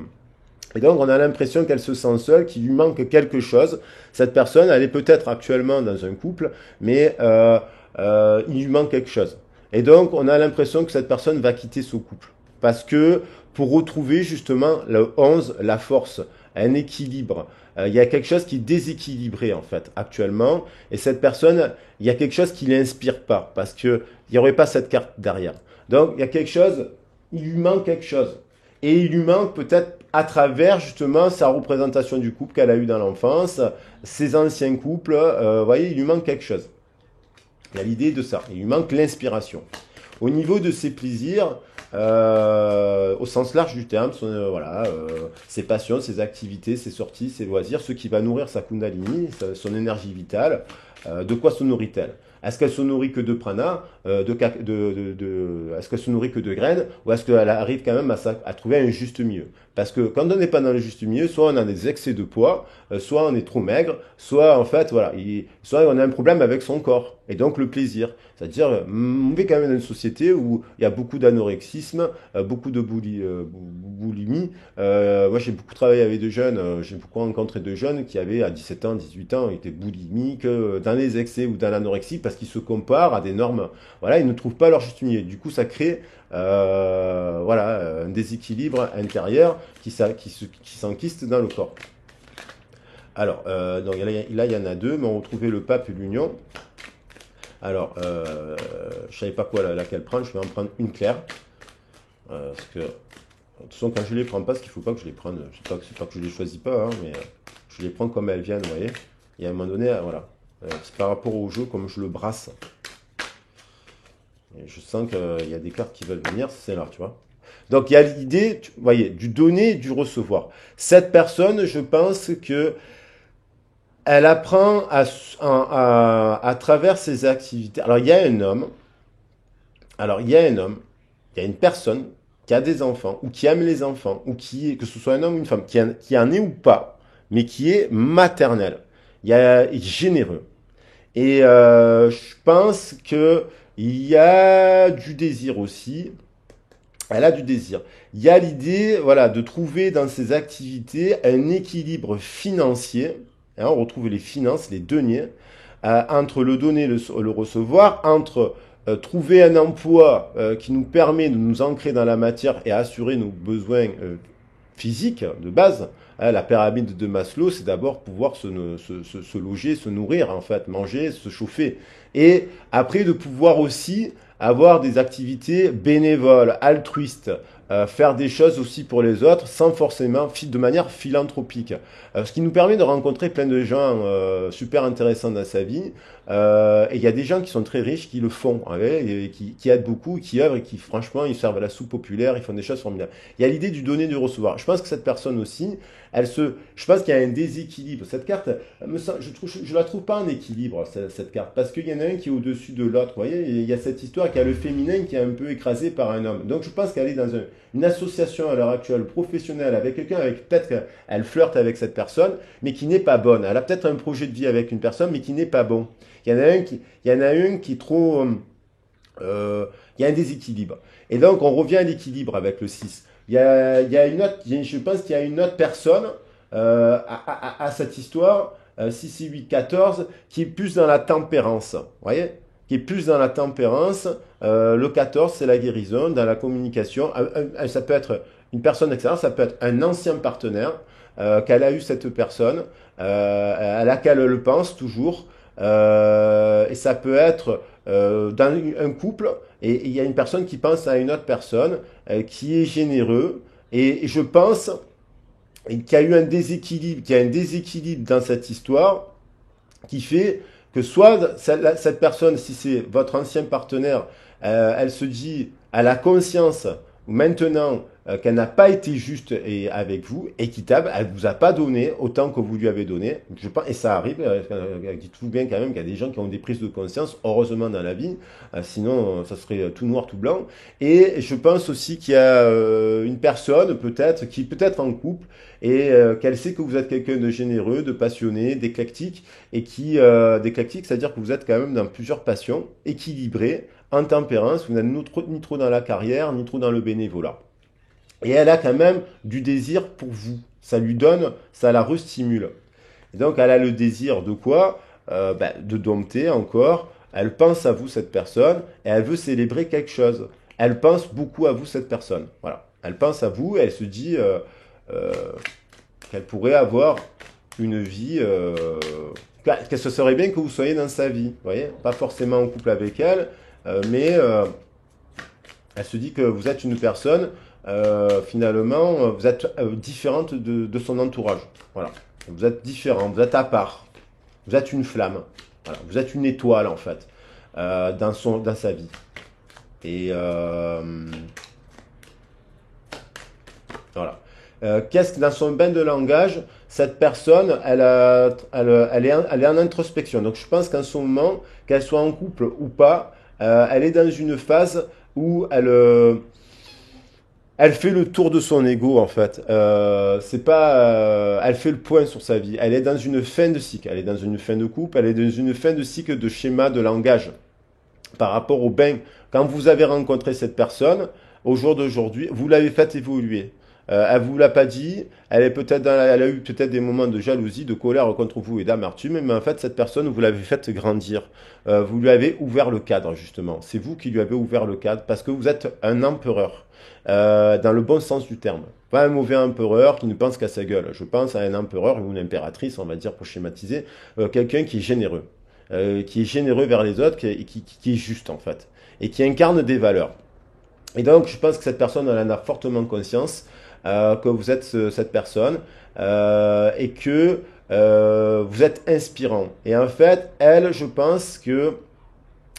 Et donc, on a l'impression qu'elle se sent seule, qu'il lui manque quelque chose. Cette personne, elle est peut-être actuellement dans un couple, mais il lui manque quelque chose. Et donc, on a l'impression que cette personne va quitter ce couple. Parce que pour retrouver justement le 11, la force, un équilibre. Il y a quelque chose qui est déséquilibré en fait actuellement. Et cette personne, il y a quelque chose qui ne l'inspire pas parce qu'il n'y aurait pas cette carte derrière. Donc il y a quelque chose, il lui manque quelque chose. Et il lui manque peut-être à travers justement sa représentation du couple qu'elle a eu dans l'enfance, ses anciens couples, vous voyez, il lui manque quelque chose. Il y a l'idée de ça, il lui manque l'inspiration. Au niveau de ses plaisirs, au sens large du terme, voilà, ses passions, ses activités, ses sorties, ses loisirs, ce qui va nourrir sa kundalini, son énergie vitale, de quoi se nourrit-elle? Est-ce qu'elle se nourrit que de prana, est-ce qu'elle se nourrit que de graines, ou est-ce qu'elle arrive quand même à trouver un juste milieu? Parce que quand on n'est pas dans le juste milieu, soit on a des excès de poids, soit on est trop maigre, soit en fait, voilà, soit on a un problème avec son corps, et donc le plaisir. C'est-à-dire, on vit quand même dans une société où il y a beaucoup d'anorexisme, beaucoup de boulimie. Moi, j'ai beaucoup travaillé avec des jeunes, j'ai beaucoup rencontré de jeunes qui avaient à 17 ans, 18 ans, étaient boulimiques, dans les excès ou dans l'anorexie, parce qu'ils se comparent à des normes. Voilà, ils ne trouvent pas leur juste milieu. Du coup, ça crée voilà, un déséquilibre intérieur qui s'enquiste dans le corps. Alors, donc, là, il y en a deux, mais on retrouvait le pape et l'union. Alors, je savais pas quoi laquelle prendre, je vais en prendre une claire. Parce que, de toute façon, quand je les prends pas, parce qu'il faut pas que je les prenne, c'est pas que je les choisis pas, hein, mais je les prends comme elles viennent, vous voyez. Et à un moment donné, voilà. C'est par rapport au jeu, comme je le brasse. Et je sens qu'il y a des cartes qui veulent venir, c'est là, tu vois. Donc, il y a l'idée, vous voyez, du donner et du recevoir. Cette personne, je pense que elle apprend à travers ses activités. Alors, il y a un homme, il y a une personne qui a des enfants, ou qui aime les enfants, ou que ce soit un homme ou une femme, qui en est ou pas, mais qui est maternel. Il est généreux. Et je pense que il y a du désir aussi. Elle a du désir. Il y a l'idée, voilà, de trouver dans ses activités un équilibre financier. Hein, on retrouve les finances, les deniers, entre le donner et le recevoir, entre trouver un emploi qui nous permet de nous ancrer dans la matière et assurer nos besoins physiques de base. Hein, la pyramide de Maslow, c'est d'abord pouvoir se loger, se nourrir, en fait, manger, se chauffer. Et après, de pouvoir aussi avoir des activités bénévoles, altruistes, faire des choses aussi pour les autres sans forcément, de manière philanthropique. Ce qui nous permet de rencontrer plein de gens super intéressants dans sa vie. Et il y a des gens qui sont très riches qui le font, hein, et qui aident beaucoup, qui œuvrent et qui franchement ils servent à la soupe populaire, ils font des choses formidables. Il y a l'idée du donner, du recevoir. Je pense que cette personne aussi, je pense qu'il y a un déséquilibre. Cette carte, je la trouve pas en équilibre, cette carte, parce qu'il y en a un qui est au-dessus de l'autre. Vous voyez, il y a cette histoire qui a le féminin qui est un peu écrasé par un homme. Donc je pense qu'elle est dans une association à l'heure actuelle professionnelle avec quelqu'un, avec peut-être qu'elle flirte avec cette personne, mais qui n'est pas bonne. Elle a peut-être un projet de vie avec une personne, mais qui n'est pas bon. Il y en a une qui est trop, il y a un déséquilibre. Et donc on revient à l'équilibre avec le 6. Il y a une autre, je pense qu'il y a une autre personne à cette histoire, 6 et 8, 14, qui est plus dans la tempérance. Vous voyez? Qui est plus dans la tempérance. Le 14, c'est la guérison, dans la communication. Ça peut être une personne extérieure, ça peut être un ancien partenaire qu'elle a eu cette personne, à laquelle elle le pense toujours. Et ça peut être dans un couple, et il y a une personne qui pense à une autre personne qui est généreux. Et je pense qu'il y a eu un déséquilibre, qu'il y a un déséquilibre dans cette histoire qui fait que soit cette personne, si c'est votre ancien partenaire, elle se dit, elle a conscience maintenant qu'elle n'a pas été juste avec vous, équitable, elle ne vous a pas donné autant que vous lui avez donné. Je pense, et ça arrive, dites-vous bien quand même qu'il y a des gens qui ont des prises de conscience, heureusement dans la vie, sinon ça serait tout noir, tout blanc. Et je pense aussi qu'il y a une personne peut-être qui peut être en couple et qu'elle sait que vous êtes quelqu'un de généreux, de passionné, d'éclectique, et d'éclectique, c'est-à-dire que vous êtes quand même dans plusieurs passions, équilibrées, en tempérance, vous n'êtes ni trop dans la carrière, ni trop dans le bénévolat. Et elle a quand même du désir pour vous. Ça lui donne, ça la restimule. Et donc elle a le désir de quoi? De dompter encore. Elle pense à vous, cette personne, et elle veut célébrer quelque chose. Elle pense beaucoup à vous, cette personne. Voilà. Elle pense à vous, et elle se dit, qu'elle pourrait avoir une vie, que ce serait bien que vous soyez dans sa vie, vous voyez, pas forcément en couple avec elle, mais elle se dit que vous êtes une personne, finalement, vous êtes différente de son entourage, voilà, vous êtes différent, vous êtes à part, vous êtes une flamme, voilà, vous êtes une étoile en fait, dans sa vie, et voilà. Qu'est-ce que dans son bain de langage, cette personne, elle est en introspection. Donc je pense qu'en ce moment, qu'elle soit en couple ou pas, elle est dans une phase où elle fait le tour de son ego en fait. C'est pas, elle fait le point sur sa vie. Elle est dans une fin de cycle. Elle est dans une fin de couple. Elle est dans une fin de cycle de schéma de langage par rapport au bain. Quand vous avez rencontré cette personne, au jour d'aujourd'hui, vous l'avez fait évoluer. Elle vous l'a pas dit, elle a eu peut-être des moments de jalousie, de colère contre vous et d'amertume, mais en fait cette personne vous l'avez fait grandir, vous lui avez ouvert le cadre justement. C'est vous qui lui avez ouvert le cadre parce que vous êtes un empereur, dans le bon sens du terme. Pas un mauvais empereur qui ne pense qu'à sa gueule. Je pense à un empereur ou une impératrice, on va dire pour schématiser, quelqu'un qui est généreux vers les autres, qui est juste en fait, et qui incarne des valeurs. Et donc, je pense que cette personne, elle en a fortement conscience, que vous êtes cette personne, et que vous êtes inspirant. Et en fait, elle, je pense que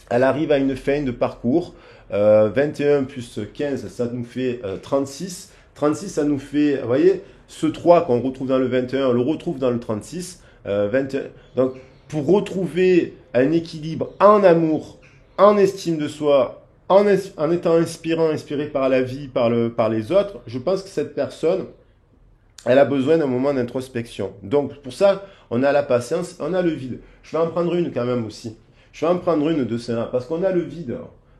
elle arrive à une fin de parcours. 21 plus 15, ça nous fait 36. 36, ça nous fait, vous voyez, ce 3 qu'on retrouve dans le 21, on le retrouve dans le 36. 21. Donc, pour retrouver un équilibre en amour, en estime de soi, en étant inspiré par la vie, par les autres, je pense que cette personne, elle a besoin d'un moment d'introspection. Donc, pour ça, on a la patience, on a le vide. Je vais en prendre une quand même aussi. Je vais en prendre une de celle-là, parce qu'on a le vide.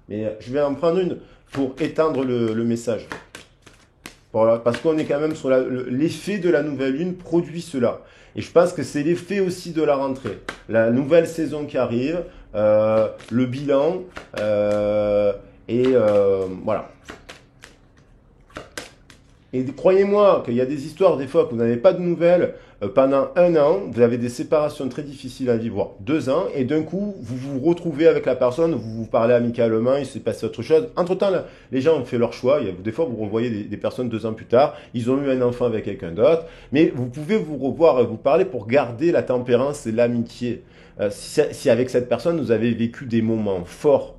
Mais je vais en prendre une pour étendre le message. Voilà, parce qu'on est quand même sur l'effet de la nouvelle lune produit cela. Et je pense que c'est l'effet aussi de la rentrée. La nouvelle saison qui arrive, le bilan, voilà. Et croyez-moi qu'il y a des histoires, des fois, que vous n'avez pas de nouvelles pendant un an, vous avez des séparations très difficiles à vivre, voire 2 ans, et d'un coup, vous vous retrouvez avec la personne, vous vous parlez amicalement, il s'est passé autre chose. Entre-temps, là, les gens ont fait leur choix. Des fois, vous revoyez des personnes 2 ans plus tard, ils ont eu un enfant avec quelqu'un d'autre, mais vous pouvez vous revoir et vous parler pour garder la tempérance et l'amitié. Si avec cette personne, vous avez vécu des moments forts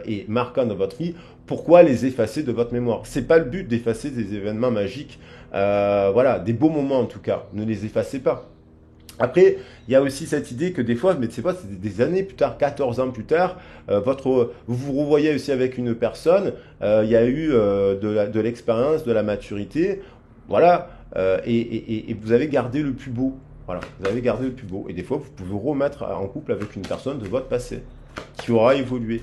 et marquants dans votre vie, pourquoi les effacer de votre mémoire? C'est pas le but d'effacer des événements magiques, voilà, des beaux moments en tout cas. Ne les effacez pas. Après, il y a aussi cette idée que des fois, mais c'est pas, c'est des années plus tard, 14 ans plus tard, vous vous revoyez aussi avec une personne, il y a eu de l'expérience, de la maturité, voilà, et vous avez gardé le plus beau. Voilà, vous avez gardé le plus beau. Et des fois, vous pouvez vous remettre en couple avec une personne de votre passé qui aura évolué.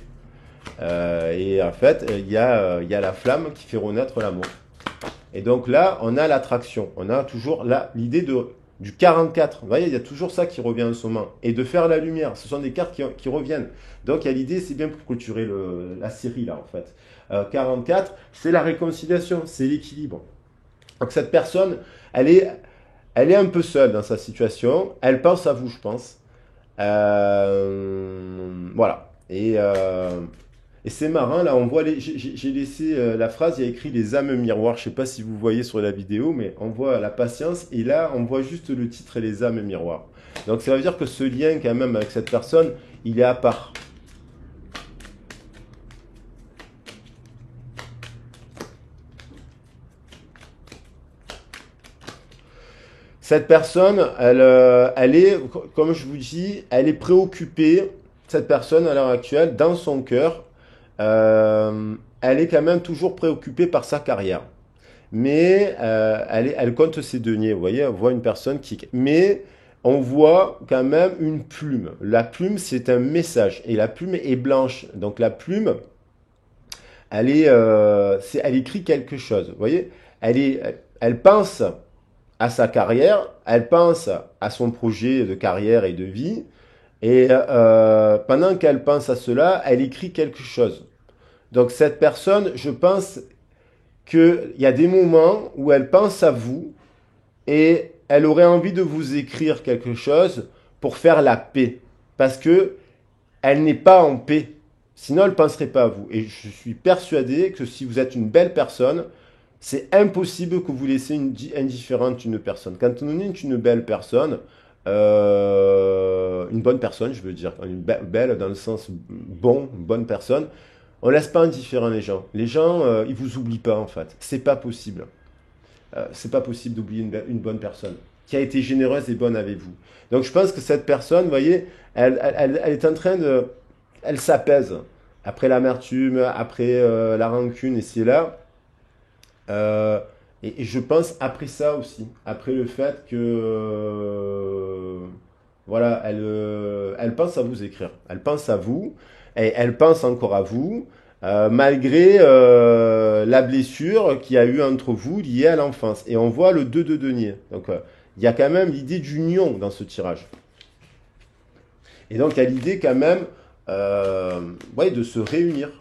Et en fait, il y a la flamme qui fait renaître l'amour. Et donc là, on a l'attraction. On a toujours l'idée du 44. Vous voyez, il y a toujours ça qui revient en ce moment. Et de faire la lumière. Ce sont des cartes qui reviennent. Donc il y a l'idée, c'est bien pour clôturer la série là en fait. 44, c'est la réconciliation, c'est l'équilibre. Donc cette personne, elle est un peu seule dans sa situation. Elle pense à vous, je pense. Voilà. Et c'est marrant, là, on voit j'ai laissé la phrase, il y a écrit les âmes miroirs. Je ne sais pas si vous voyez sur la vidéo, mais on voit la patience. Et là, on voit juste le titre et les âmes miroirs. Donc ça veut dire que ce lien, quand même, avec cette personne, il est à part. Cette personne, elle est, comme je vous dis, elle est préoccupée, cette personne à l'heure actuelle, dans son cœur, elle est quand même toujours préoccupée par sa carrière. Mais elle compte ses deniers, vous voyez, on voit une personne qui... Mais on voit quand même une plume. La plume, c'est un message. Et la plume est blanche. Donc la plume, elle écrit quelque chose, vous voyez. Elle pense à sa carrière, elle pense à son projet de carrière et de vie, et pendant qu'elle pense à cela, elle écrit quelque chose. Donc cette personne, je pense qu'il y a des moments où elle pense à vous, et elle aurait envie de vous écrire quelque chose pour faire la paix. Parce que elle n'est pas en paix. Sinon, elle ne penserait pas à vous. Et je suis persuadé que si vous êtes une belle personne, c'est impossible que vous laissiez indifférente une personne. Quand on est une belle personne, une bonne personne, je veux dire, belle dans le sens bon, une bonne personne, on laisse pas indifférent les gens. Les gens, ils vous oublient pas en fait. C'est pas possible. C'est pas possible d'oublier une bonne personne qui a été généreuse et bonne avec vous. Donc je pense que cette personne, vous voyez, elle est en train de, elle s'apaise après l'amertume, après la rancune et c'est là. Euh, et je pense après ça aussi, après le fait que voilà, elle pense à vous écrire, elle pense à vous, et elle pense encore à vous, malgré la blessure qu'il y a eu entre vous liée à l'enfance. Et on voit le 2 de denier. Donc il y a quand même l'idée d'union dans ce tirage. Et donc il y a l'idée quand même ouais, de se réunir.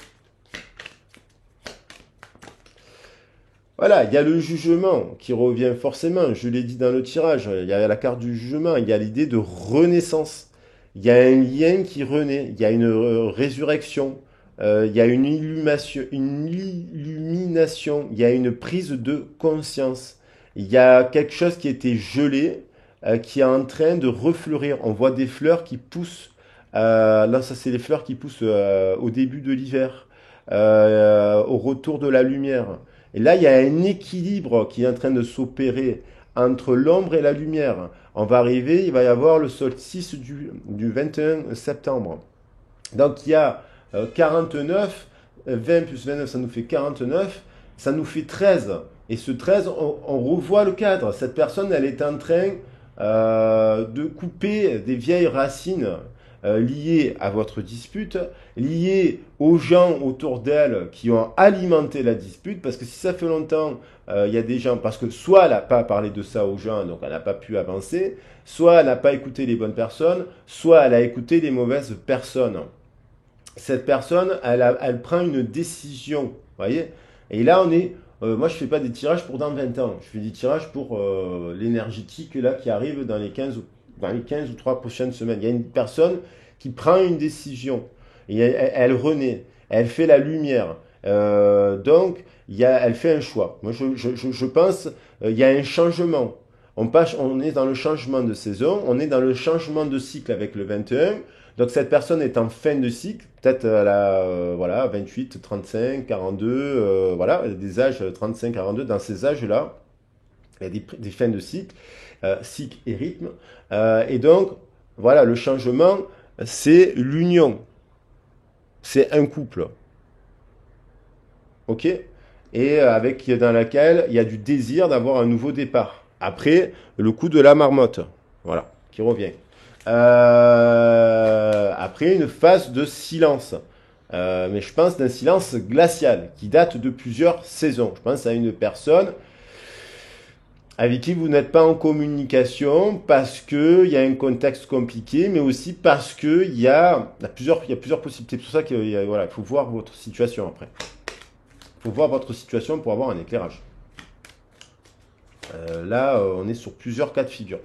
Voilà, il y a le jugement qui revient forcément, je l'ai dit dans le tirage, il y a la carte du jugement, il y a l'idée de renaissance, il y a un lien qui renaît, il y a une résurrection, il y a une illumination, il y a une prise de conscience, il y a quelque chose qui était gelé, qui est en train de refleurir. On voit des fleurs qui poussent, là ça c'est les fleurs qui poussent au début de l'hiver, au retour de la lumière. Et là, il y a un équilibre qui est en train de s'opérer entre l'ombre et la lumière. On va arriver, il va y avoir le solstice du 21 septembre. Donc il y a 49, 20 plus 29, ça nous fait 49, ça nous fait 13. Et ce 13, on revoit le cadre. Cette personne, elle est en train de couper des vieilles racines liées à votre dispute, liées aux gens autour d'elle qui ont alimenté la dispute, parce que si ça fait longtemps, il y a des gens, parce que soit elle n'a pas parlé de ça aux gens, donc elle n'a pas pu avancer, soit elle n'a pas écouté les bonnes personnes, soit elle a écouté les mauvaises personnes. Cette personne, elle prend une décision, voyez. Et là, moi, je fais pas des tirages pour dans 20 ans. Je fais des tirages pour l'énergétique là qui arrive dans les 15 ou 3 prochaines semaines. Il y a une personne qui prend une décision et elle renaît, elle fait la lumière. Donc, elle fait un choix. Moi, je pense, il y a un changement. On est dans le changement de saison, on est dans le changement de cycle avec le 21. Donc cette personne est en fin de cycle, peut-être elle a voilà, 28, 35, 42, voilà, des âges 35, 42, dans ces âges-là, il y a des fins de cycle, cycle et rythme. Et donc, voilà, le changement, c'est l'union, c'est un couple, ok? Et avec dans laquelle il y a du désir d'avoir un nouveau départ. Après, le coup de la marmotte, voilà, qui revient. Après, une phase de silence. Mais je pense d'un silence glacial qui date de plusieurs saisons. Je pense à une personne avec qui vous n'êtes pas en communication parce qu'il y a un contexte compliqué, mais aussi parce il y a plusieurs possibilités. C'est pour ça qu'il voilà, il faut voir votre situation après. Il faut voir votre situation pour avoir un éclairage. Là, on est sur plusieurs cas de figure.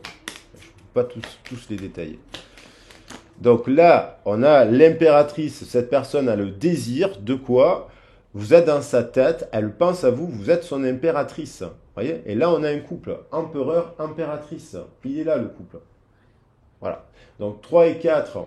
Je ne peux pas tous les détailler. Donc là, on a l'impératrice. Cette personne a le désir de quoi? Vous êtes dans sa tête, elle pense à vous, vous êtes son impératrice. Voyez? Et là, on a un couple. Empereur, impératrice. Il est là, le couple. Voilà. Donc 3 et 4,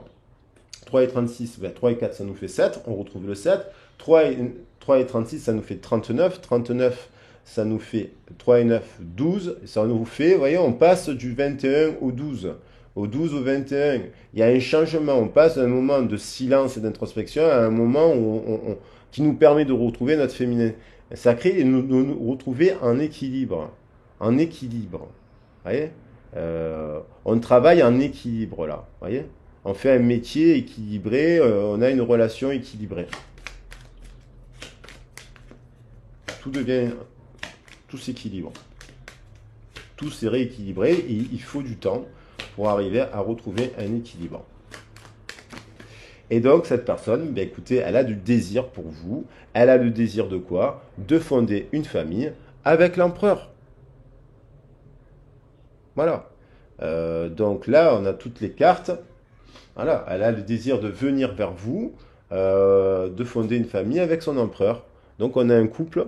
3 et 36, 3 et 4, ça nous fait 7. On retrouve le 7. 3 et 36, ça nous fait 39. 39, ça nous fait 3 et 9, 12. Et ça nous fait, vous voyez, on passe du 21 au 12. Au 12 au 21, il y a un changement. On passe d'un moment de silence et d'introspection à un moment qui nous permet de retrouver notre féminin sacré et nous retrouver en équilibre. En équilibre. Vous voyez? On travaille en équilibre là. Vous voyez? On fait un métier équilibré, on a une relation équilibrée. Tout s'équilibre. Tout s'est rééquilibré et il faut du temps pour arriver à retrouver un équilibre. Et donc cette personne, ben écoutez, elle a du désir pour vous. Elle a le désir de quoi? De fonder une famille avec l'empereur. Voilà. Donc là, on a toutes les cartes. Voilà, elle a le désir de venir vers vous, de fonder une famille avec son empereur. Donc on a un couple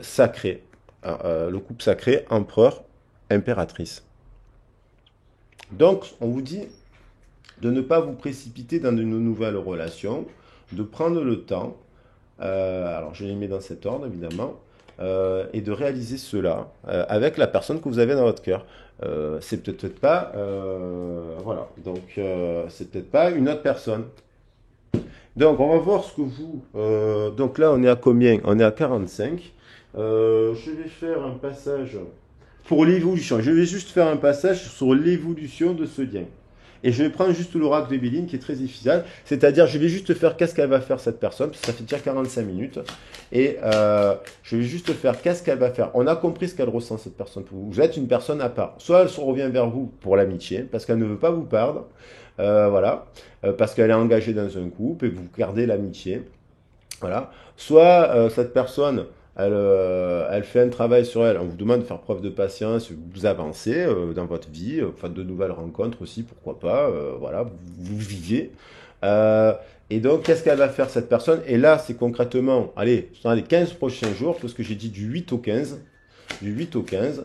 sacré. Le couple sacré, empereur, impératrice. Donc, on vous dit de ne pas vous précipiter dans une nouvelle relation, de prendre le temps, alors je les mets dans cet ordre évidemment, et de réaliser cela avec la personne que vous avez dans votre cœur. C'est peut-être pas, voilà, donc c'est peut-être pas une autre personne. Donc on va voir ce que vous, donc là on est à combien? On est à 45. Je vais faire un passage pour l'évolution. Je vais juste faire un passage sur l'évolution de ce lien. Et je vais prendre juste l'oracle de Béline qui est très efficace. C'est-à-dire, je vais juste faire qu'est-ce qu'elle va faire cette personne, parce que ça fait déjà 45 minutes. Et je vais juste faire qu'est-ce qu'elle va faire. On a compris ce qu'elle ressent, cette personne. Vous êtes une personne à part. Soit elle se revient vers vous pour l'amitié, parce qu'elle ne veut pas vous perdre. Voilà. Parce qu'elle est engagée dans un couple et vous gardez l'amitié. Voilà. Soit cette personne, elle fait un travail sur elle. On vous demande de faire preuve de patience, vous avancez dans votre vie, faites de nouvelles rencontres aussi, pourquoi pas. Voilà, vous vivez. Euh, et donc, qu'est-ce qu'elle va faire cette personne? Et là, c'est concrètement, allez, dans les 15 prochains jours, parce que j'ai dit du 8 au 15, du 8 au 15,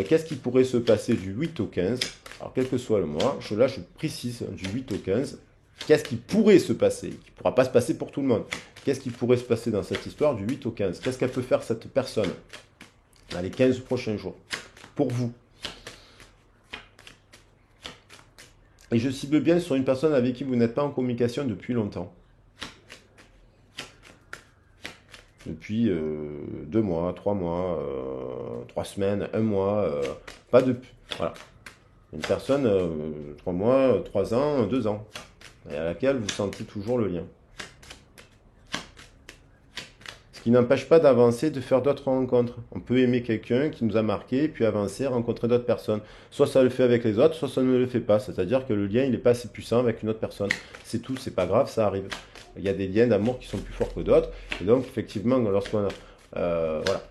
qu'est-ce qui pourrait se passer du 8 au 15? Alors, quel que soit le mois, là, je précise, du 8 au 15, qu'est-ce qui pourrait se passer? Qui ne pourra pas se passer pour tout le monde. Qu'est-ce qui pourrait se passer dans cette histoire du 8 au 15? Qu'est-ce qu'elle peut faire cette personne dans les 15 prochains jours? Pour vous. Et je cible bien sur une personne avec qui vous n'êtes pas en communication depuis longtemps. Depuis 2 mois, 3 mois, 3 semaines, un mois, pas depuis. Voilà. Une personne, 3 mois, 3 ans, 2 ans, et à laquelle vous sentez toujours le lien. Ce qui n'empêche pas d'avancer, de faire d'autres rencontres. On peut aimer quelqu'un qui nous a marqué, puis avancer, rencontrer d'autres personnes. Soit ça le fait avec les autres, soit ça ne le fait pas. C'est-à-dire que le lien, il n'est pas assez puissant avec une autre personne. C'est tout, c'est pas grave, ça arrive. Il y a des liens d'amour qui sont plus forts que d'autres. Et donc, effectivement, lorsqu'on a... voilà.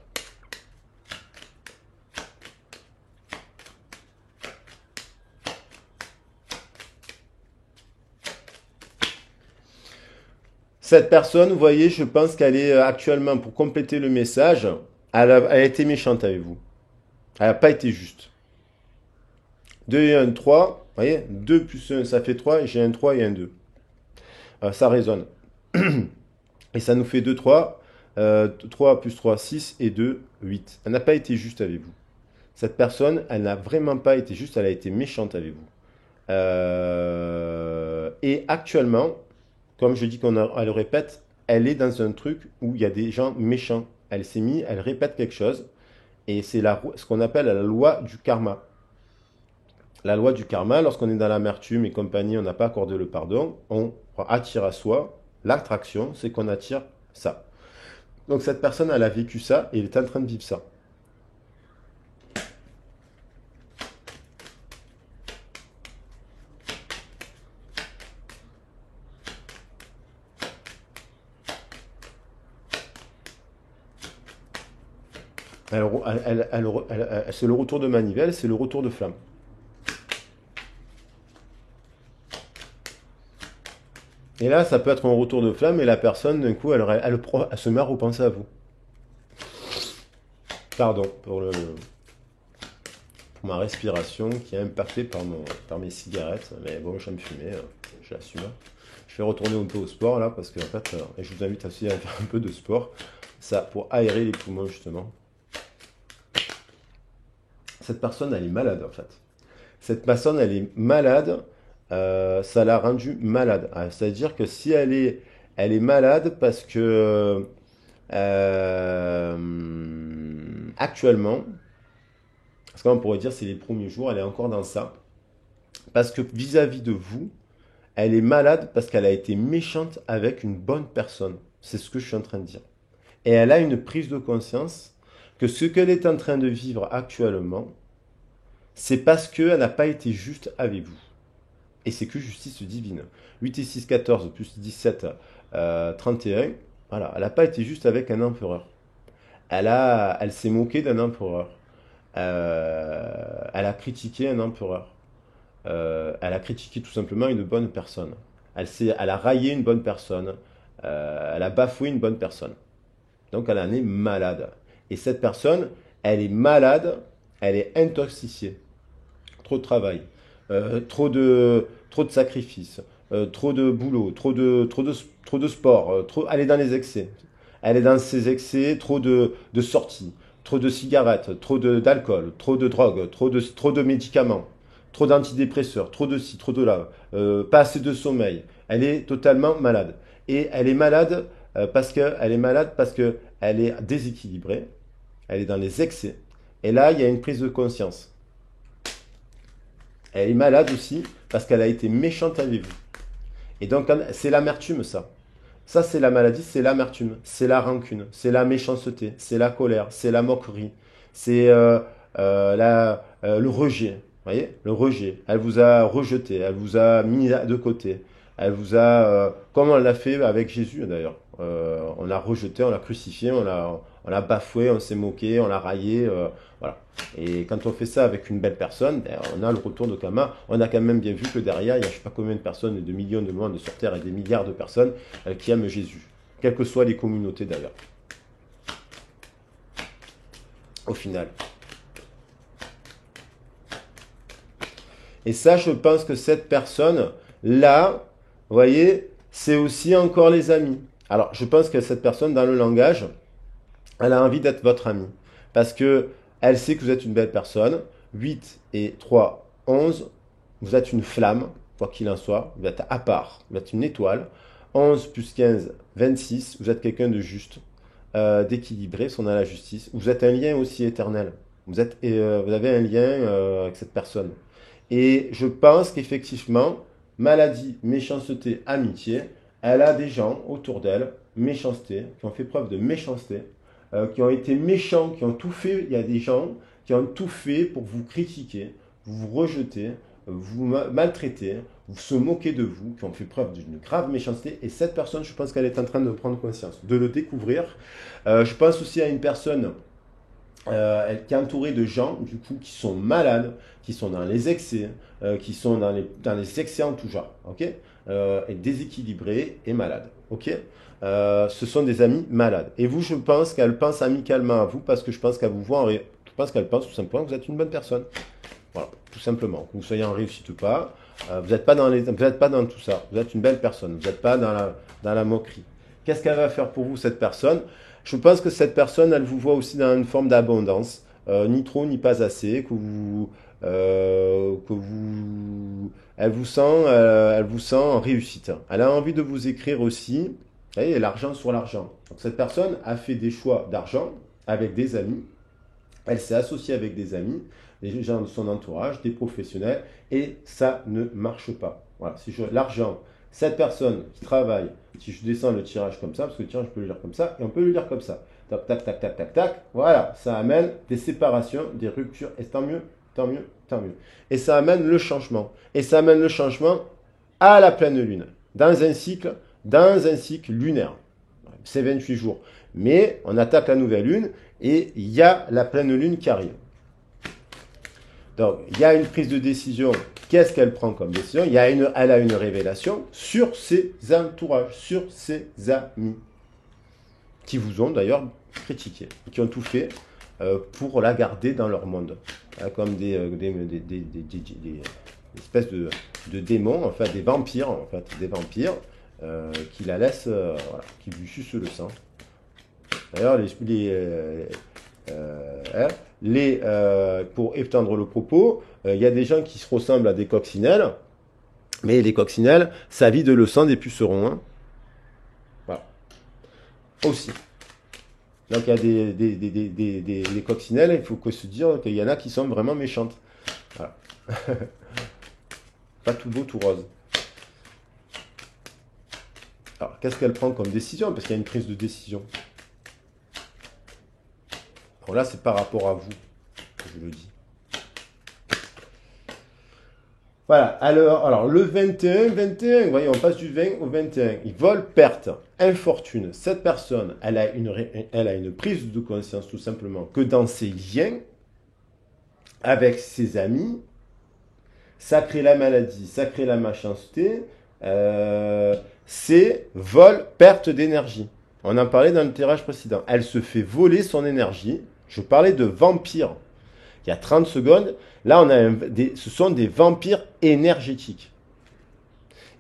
Cette personne, vous voyez, je pense qu'elle est actuellement, pour compléter le message, elle a été méchante avec vous. Elle n'a pas été juste. 2 et 1, 3. Vous voyez, 2 plus 1, ça fait 3. Et j'ai un 3 et un 2. Ça résonne. Et ça nous fait 2, 3. 3 plus 3, 6 et 2, 8. Elle n'a pas été juste avec vous. Cette personne, elle n'a vraiment pas été juste, elle a été méchante avec vous. Et actuellement, comme je dis elle le répète, elle est dans un truc où il y a des gens méchants. Elle répète quelque chose, et c'est ce qu'on appelle la loi du karma. La loi du karma, lorsqu'on est dans l'amertume et compagnie, on n'a pas accordé le pardon, on attire à soi. L'attraction, c'est qu'on attire ça. Donc cette personne, elle a vécu ça et elle est en train de vivre ça. C'est le retour de manivelle, c'est le retour de flamme. Et là, ça peut être un retour de flamme et la personne, d'un coup, elle se met à repenser à vous. Pardon pour ma respiration qui est impactée par mes cigarettes. Mais bon, j'aime fumer, je l'assume. Je vais retourner un peu au sport là, parce que en fait, et je vous invite aussi à faire un peu de sport. Ça, pour aérer les poumons, justement. Cette personne, elle est malade, en fait. Cette personne, elle est malade. Ça l'a rendue malade. C'est-à-dire que si elle est malade parce que actuellement, parce qu'on pourrait dire c'est les premiers jours, elle est encore dans ça. Parce que vis-à-vis de vous, elle est malade parce qu'elle a été méchante avec une bonne personne. C'est ce que je suis en train de dire. Et elle a une prise de conscience que ce qu'elle est en train de vivre actuellement, c'est parce qu'elle n'a pas été juste avec vous. Et c'est que justice divine. 8 et 6, 14, plus 17, 31. Voilà, elle n'a pas été juste avec un empereur. Elle s'est moquée d'un empereur. Elle a critiqué un empereur. Elle a critiqué tout simplement une bonne personne. Elle a raillé une bonne personne. Elle a bafoué une bonne personne. Donc elle en est malade. Et cette personne, elle est malade, elle est intoxiquée. Trop de travail, trop de sacrifices, trop de boulot, trop de sport, elle est dans les excès. Elle est dans ses excès, de sorties, trop de cigarettes, d'alcool, trop de drogue, trop de médicaments, trop d'antidépresseurs, trop de ci, trop de là, pas assez de sommeil. Elle est totalement malade. Et elle est malade parce que elle est déséquilibrée, elle est dans les excès. Et là, il y a une prise de conscience. Elle est malade aussi parce qu'elle a été méchante avec vous. Et donc, c'est l'amertume, ça. Ça, c'est la maladie, c'est l'amertume, c'est la rancune, c'est la méchanceté, c'est la colère, c'est la moquerie, c'est le rejet. Vous voyez, le rejet. Elle vous a rejeté, elle vous a mis de côté. Elle vous a, comme on l'a fait avec Jésus d'ailleurs. On l'a rejeté, on l'a crucifié, on l'a bafoué, on s'est moqué, on l'a raillé. Voilà. Et quand on fait ça avec une belle personne, ben, on a le retour de karma. On a quand même bien vu que derrière, il y a je ne sais pas combien de personnes, de millions de monde sur Terre et des milliards de personnes qui aiment Jésus. Quelles que soient les communautés d'ailleurs. Au final. Et ça, je pense que cette personne-là, vous voyez, c'est aussi encore les amis. Alors, je pense que cette personne, dans le langage, elle a envie d'être votre amie. Parce que elle sait que vous êtes une belle personne. 8 et 3, 11. Vous êtes une flamme, quoi qu'il en soit. Vous êtes à part. Vous êtes une étoile. 11 plus 15, 26. Vous êtes quelqu'un de juste, d'équilibré, son à la justice. Vous êtes un lien aussi éternel. Vous avez un lien avec cette personne. Et je pense qu'effectivement, maladie, méchanceté, amitié, elle a des gens autour d'elle, méchanceté, qui ont fait preuve de méchanceté, qui ont été méchants, qui ont tout fait. Il y a des gens qui ont tout fait pour vous critiquer, vous rejeter, vous maltraiter, vous se moquer de vous, qui ont fait preuve d'une grave méchanceté. Et cette personne, je pense qu'elle est en train de prendre conscience, de le découvrir. Je pense aussi à une personne qui est entourée de gens, du coup, qui sont malades, qui sont dans les excès, qui sont dans les excès en tout genre, ok, et déséquilibrés et malades, ok. Ce sont des amis malades. Et vous, je pense qu'elle pense amicalement à vous parce que je pense qu'elle vous voit, je pense qu'elle pense tout simplement que vous êtes une bonne personne. Voilà, tout simplement. Que vous soyez en réussite ou pas, vous n'êtes pas dans tout ça. Vous êtes une belle personne. Vous n'êtes pas dans la moquerie. Qu'est-ce qu'elle va faire pour vous, cette personne? Je pense que cette personne, elle vous voit aussi dans une forme d'abondance, ni trop ni pas assez, elle vous sent en réussite. Elle a envie de vous écrire aussi. Vous voyez, l'argent sur l'argent. Donc cette personne a fait des choix d'argent avec des amis. Elle s'est associée avec des amis, des gens de son entourage, des professionnels, et ça ne marche pas. Voilà, l'argent, cette personne qui travaille, si je descends le tirage comme ça, parce que le tirage, je peux le lire comme ça, et on peut le lire comme ça. Tac, tac, tac, tac, tac, tac. Voilà, ça amène des séparations, des ruptures, et tant mieux, tant mieux, tant mieux. Et ça amène le changement. Et ça amène le changement à la pleine lune, dans un cycle lunaire. C'est 28 jours. Mais on attaque la nouvelle lune et il y a la pleine lune qui arrive. Donc, il y a une prise de décision. Qu'est-ce qu'elle prend comme décision? Elle a une révélation sur ses entourages, sur ses amis, qui vous ont d'ailleurs critiqué, qui ont tout fait pour la garder dans leur monde, comme des espèces de démons, enfin des vampires, qui la laissent, voilà, qui lui sucent le sang. D'ailleurs, pour étendre le propos, il y a des gens qui se ressemblent à des coccinelles, mais les coccinelles, ça vide le sang des pucerons. Hein. Voilà. Aussi. Donc il y a des coccinelles, il faut se dire qu'il y en a qui sont vraiment méchantes. Voilà. Pas tout beau, tout rose. Alors, qu'est-ce qu'elle prend comme décision? Parce qu'il y a une prise de décision. Alors là, c'est par rapport à vous que je le dis. Voilà, alors le 21, vous voyez, on passe du 20 au 21. Il vole, perte, infortune. Cette personne, elle a une prise de conscience tout simplement que dans ses liens, avec ses amis, ça crée la maladie, ça crée la méchanceté, euh, c'est vol, perte d'énergie. On en parlait dans le tirage précédent. Elle se fait voler son énergie. Je parlais de vampires il y a 30 secondes. Là, ce sont des vampires énergétiques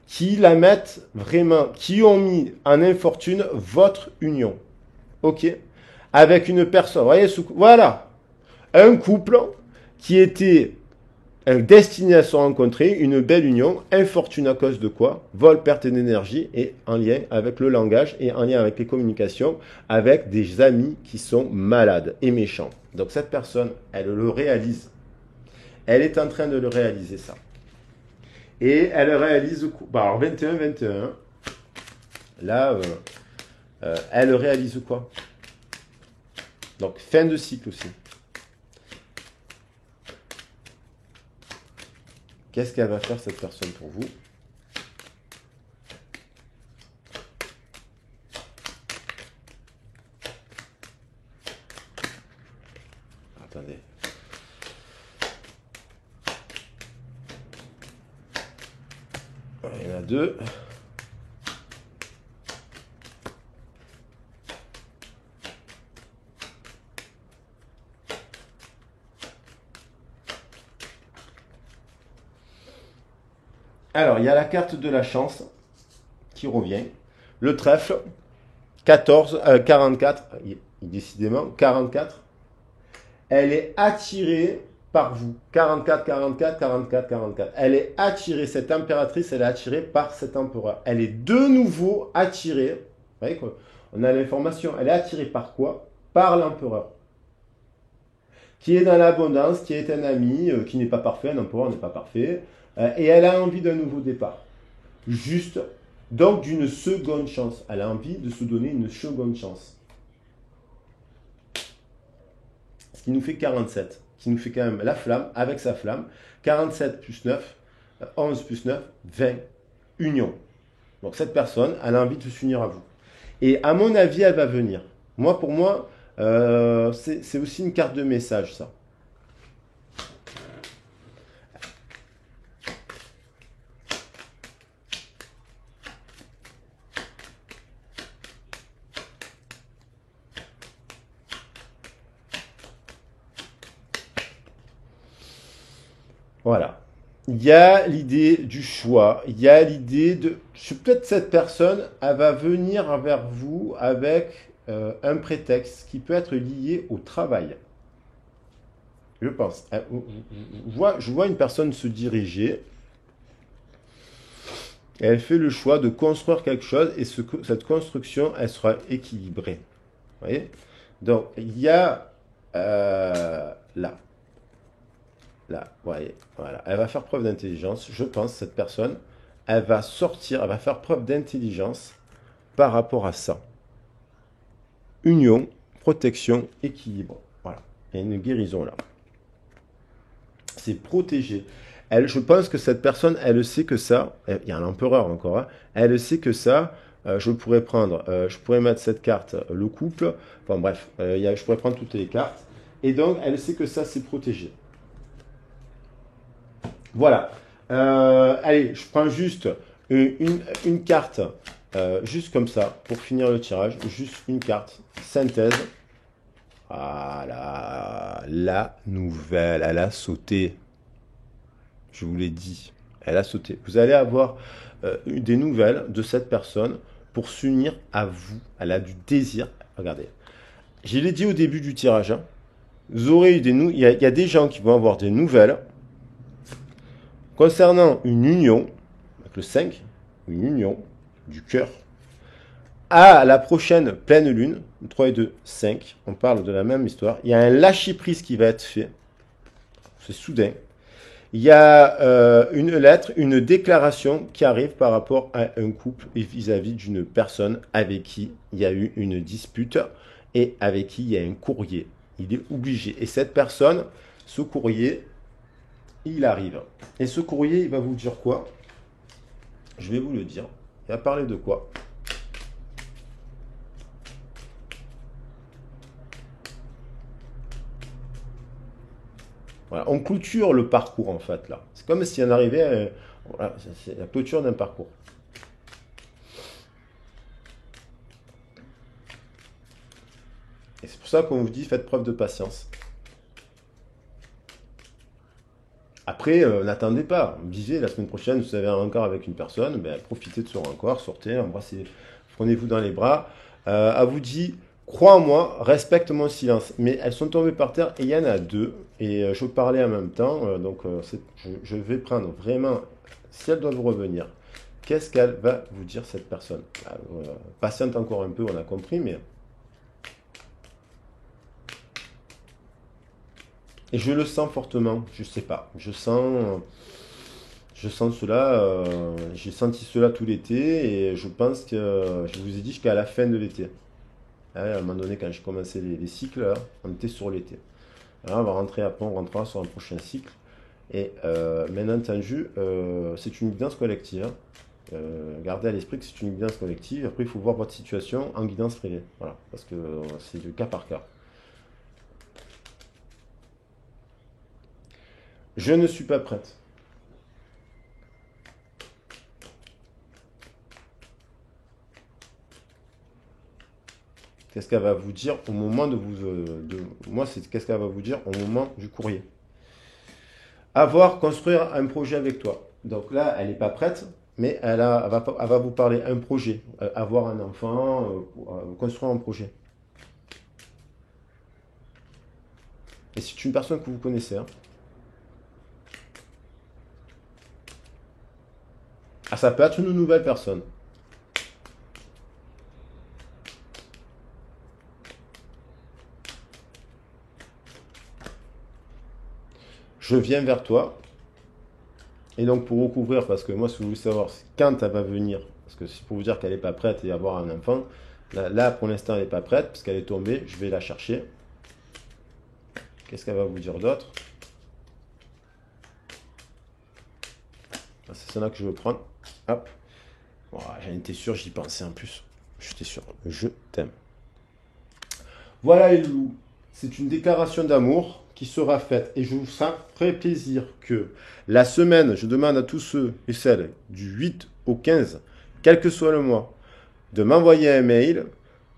qui la mettent vraiment, qui ont mis en infortune votre union. Ok. Avec une personne. Vous voyez, voilà. Un couple qui était destiné à se rencontrer, une belle union, infortune à cause de quoi? Vol, perte d'énergie et en lien avec le langage et en lien avec les communications, avec des amis qui sont malades et méchants. Donc cette personne, elle le réalise. Elle est en train de le réaliser, ça. Et elle réalise, alors 21, là, elle réalise quoi? Donc fin de cycle aussi. Qu'est-ce qu'elle va faire cette personne pour vous? Attendez. Il y en a deux. Alors, il y a la carte de la chance qui revient. Le trèfle, 44, décidément, 44. Elle est attirée par vous. 44, 44, 44, 44. Elle est attirée, cette impératrice, elle est attirée par cet empereur. Elle est de nouveau attirée. Vous voyez quoi? On a l'information. Elle est attirée par quoi? Par l'empereur. Qui est dans l'abondance, qui est un ami, qui n'est pas parfait, un empereur n'est pas parfait. Et elle a envie d'un nouveau départ. Juste, donc d'une seconde chance. Elle a envie de se donner une seconde chance. Ce qui nous fait 47. Qui nous fait quand même la flamme, avec sa flamme. 47 plus 9, 11 plus 9, 20. Union. Donc cette personne, elle a envie de s'unir à vous. Et à mon avis, elle va venir. Moi, pour moi, c'est aussi une carte de message, ça. Voilà. Il y a l'idée du choix, il y a l'idée de... Peut-être cette personne, elle va venir vers vous avec un prétexte qui peut être lié au travail. Je pense. Je vois une personne se diriger, et elle fait le choix de construire quelque chose, et cette construction, elle sera équilibrée. Vous voyez? Donc, il y a là. Là, voyez, voilà. Elle va faire preuve d'intelligence. Je pense, cette personne, elle va sortir, elle va faire preuve d'intelligence par rapport à ça. Union, protection, équilibre. Voilà. Il y a une guérison là. C'est protégé. Je pense que cette personne, elle sait que ça, il y a un empereur encore, hein, elle sait que ça, je pourrais mettre cette carte, le couple, enfin bref, je pourrais prendre toutes les cartes, et donc elle sait que ça, c'est protégé. Voilà. Allez, je prends juste une carte, juste comme ça, pour finir le tirage. Juste une carte. Synthèse. Voilà. La nouvelle. Elle a sauté. Je vous l'ai dit. Elle a sauté. Vous allez avoir des nouvelles de cette personne pour s'unir à vous. Elle a du désir. Regardez. Je l'ai dit au début du tirage. Hein. Vous aurez eu il y a des gens qui vont avoir des nouvelles. Concernant une union, avec le 5, une union du cœur, à la prochaine pleine lune, 3 et 2, 5, on parle de la même histoire, il y a un lâcher-prise qui va être fait, c'est soudain, il y a une lettre, une déclaration qui arrive par rapport à un couple et vis-à-vis d'une personne avec qui il y a eu une dispute et avec qui il y a un courrier. Il est obligé. Et cette personne, ce courrier, il arrive. Et ce courrier, il va vous dire quoi? Je vais vous le dire. Il va parler de quoi? Voilà, on clôture le parcours en fait là. C'est comme si on arrivait à, voilà, c'est la clôture d'un parcours. Et c'est pour ça qu'on vous dit faites preuve de patience. Après, n'attendez pas. Vivez la semaine prochaine, vous avez un rencard avec une personne, ben, profitez de ce rencard, sortez, embrassez, prenez-vous dans les bras. Elle vous dit, crois en moi, respecte mon silence. Mais elles sont tombées par terre et il y en a deux. Et je parlais en même temps, je vais prendre vraiment, si elles doivent revenir, qu'est-ce qu'elle va vous dire cette personne? Patiente encore un peu, on a compris, mais... Et je le sens fortement, je sais pas, je sens cela, j'ai senti cela tout l'été et je pense que, je vous ai dit jusqu'à la fin de l'été. À un moment donné, quand j'ai commencé les cycles, là, on était sur l'été. Alors on va rentrer après, on rentrera sur un prochain cycle. Et bien entendu, c'est une guidance collective, hein. Gardez à l'esprit que c'est une guidance collective. Après, il faut voir votre situation en guidance privée. Voilà, parce que c'est du cas par cas. Je ne suis pas prête. Qu'est-ce qu'elle va vous dire au moment de vous... moi, c'est qu'est-ce qu'elle va vous dire au moment du courrier. Avoir, construire un projet avec toi. Donc là, elle n'est pas prête, mais elle va vous parler un projet. Avoir un enfant, construire un projet. Et c'est une personne que vous connaissez, hein. Ah, ça peut être une nouvelle personne. Je viens vers toi. Et donc pour recouvrir, parce que moi, ce que je veux savoir, c'est quand elle va venir. Parce que c'est pour vous dire qu'elle n'est pas prête et avoir un enfant. Là, pour l'instant, elle n'est pas prête, parce qu'elle est tombée. Je vais la chercher. Qu'est-ce qu'elle va vous dire d'autre? C'est celle-là que je veux prendre. Hop. Voilà, j'en étais sûr, j'y pensais en plus. J'étais sûr. Je t'aime. Voilà les loulous. C'est une déclaration d'amour qui sera faite. Et je vous ferai plaisir que la semaine, je demande à tous ceux et celles du 8 au 15, quel que soit le mois, de m'envoyer un mail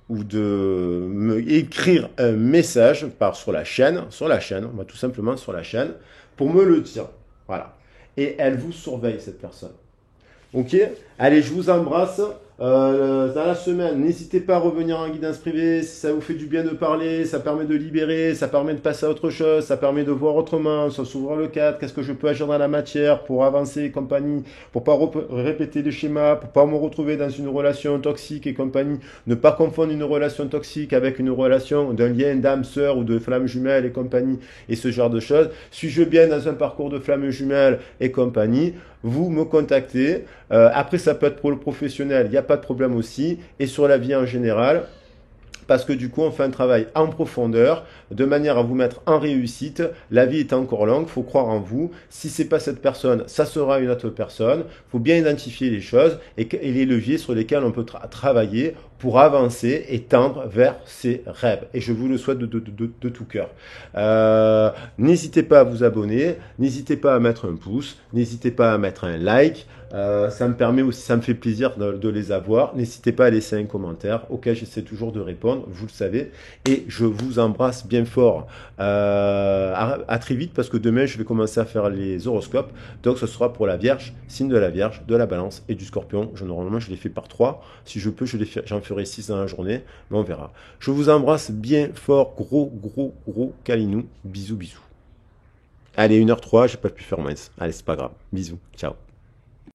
ou de me écrire un message sur la chaîne, on va tout simplement sur la chaîne, pour me le dire. Voilà. Et elle vous surveille, cette personne. Ok? Allez, je vous embrasse. Dans la semaine, n'hésitez pas à revenir en guidance privée. Si ça vous fait du bien de parler, ça permet de libérer, ça permet de passer à autre chose, ça permet de voir autrement, ça s'ouvre le cadre, qu'est-ce que je peux agir dans la matière pour avancer et compagnie, pour pas répéter des schémas, pour pas me retrouver dans une relation toxique et compagnie, ne pas confondre une relation toxique avec une relation d'un lien d'âme sœur ou de flamme jumelle et compagnie et ce genre de choses. Suis-je bien dans un parcours de flamme jumelle et compagnie? Vous me contactez. Après, ça peut être pour le professionnel, il n'y a pas de problème aussi. Et sur la vie en général, parce que du coup, on fait un travail en profondeur, de manière à vous mettre en réussite. La vie est encore longue, il faut croire en vous. Si c'est pas cette personne, ça sera une autre personne. Il faut bien identifier les choses et les leviers sur lesquels on peut travailler pour avancer et tendre vers ses rêves. Et je vous le souhaite de tout cœur. N'hésitez pas à vous abonner, n'hésitez pas à mettre un pouce, n'hésitez pas à mettre un like. Ça me permet aussi, ça me fait plaisir de les avoir. N'hésitez pas à laisser un commentaire auquel j'essaie toujours de répondre, vous le savez. Et je vous embrasse bien fort. À très vite parce que demain je vais commencer à faire les horoscopes. Donc ce sera pour la Vierge, signe de la Vierge, de la Balance et du Scorpion. Normalement je les fais par 3. Si je peux, j'en ferai 6 dans la journée, mais on verra. Je vous embrasse bien fort, gros câlinou. Bisous. Allez, 1h03, j'ai pas pu faire moins. Allez, c'est pas grave. Bisous, ciao.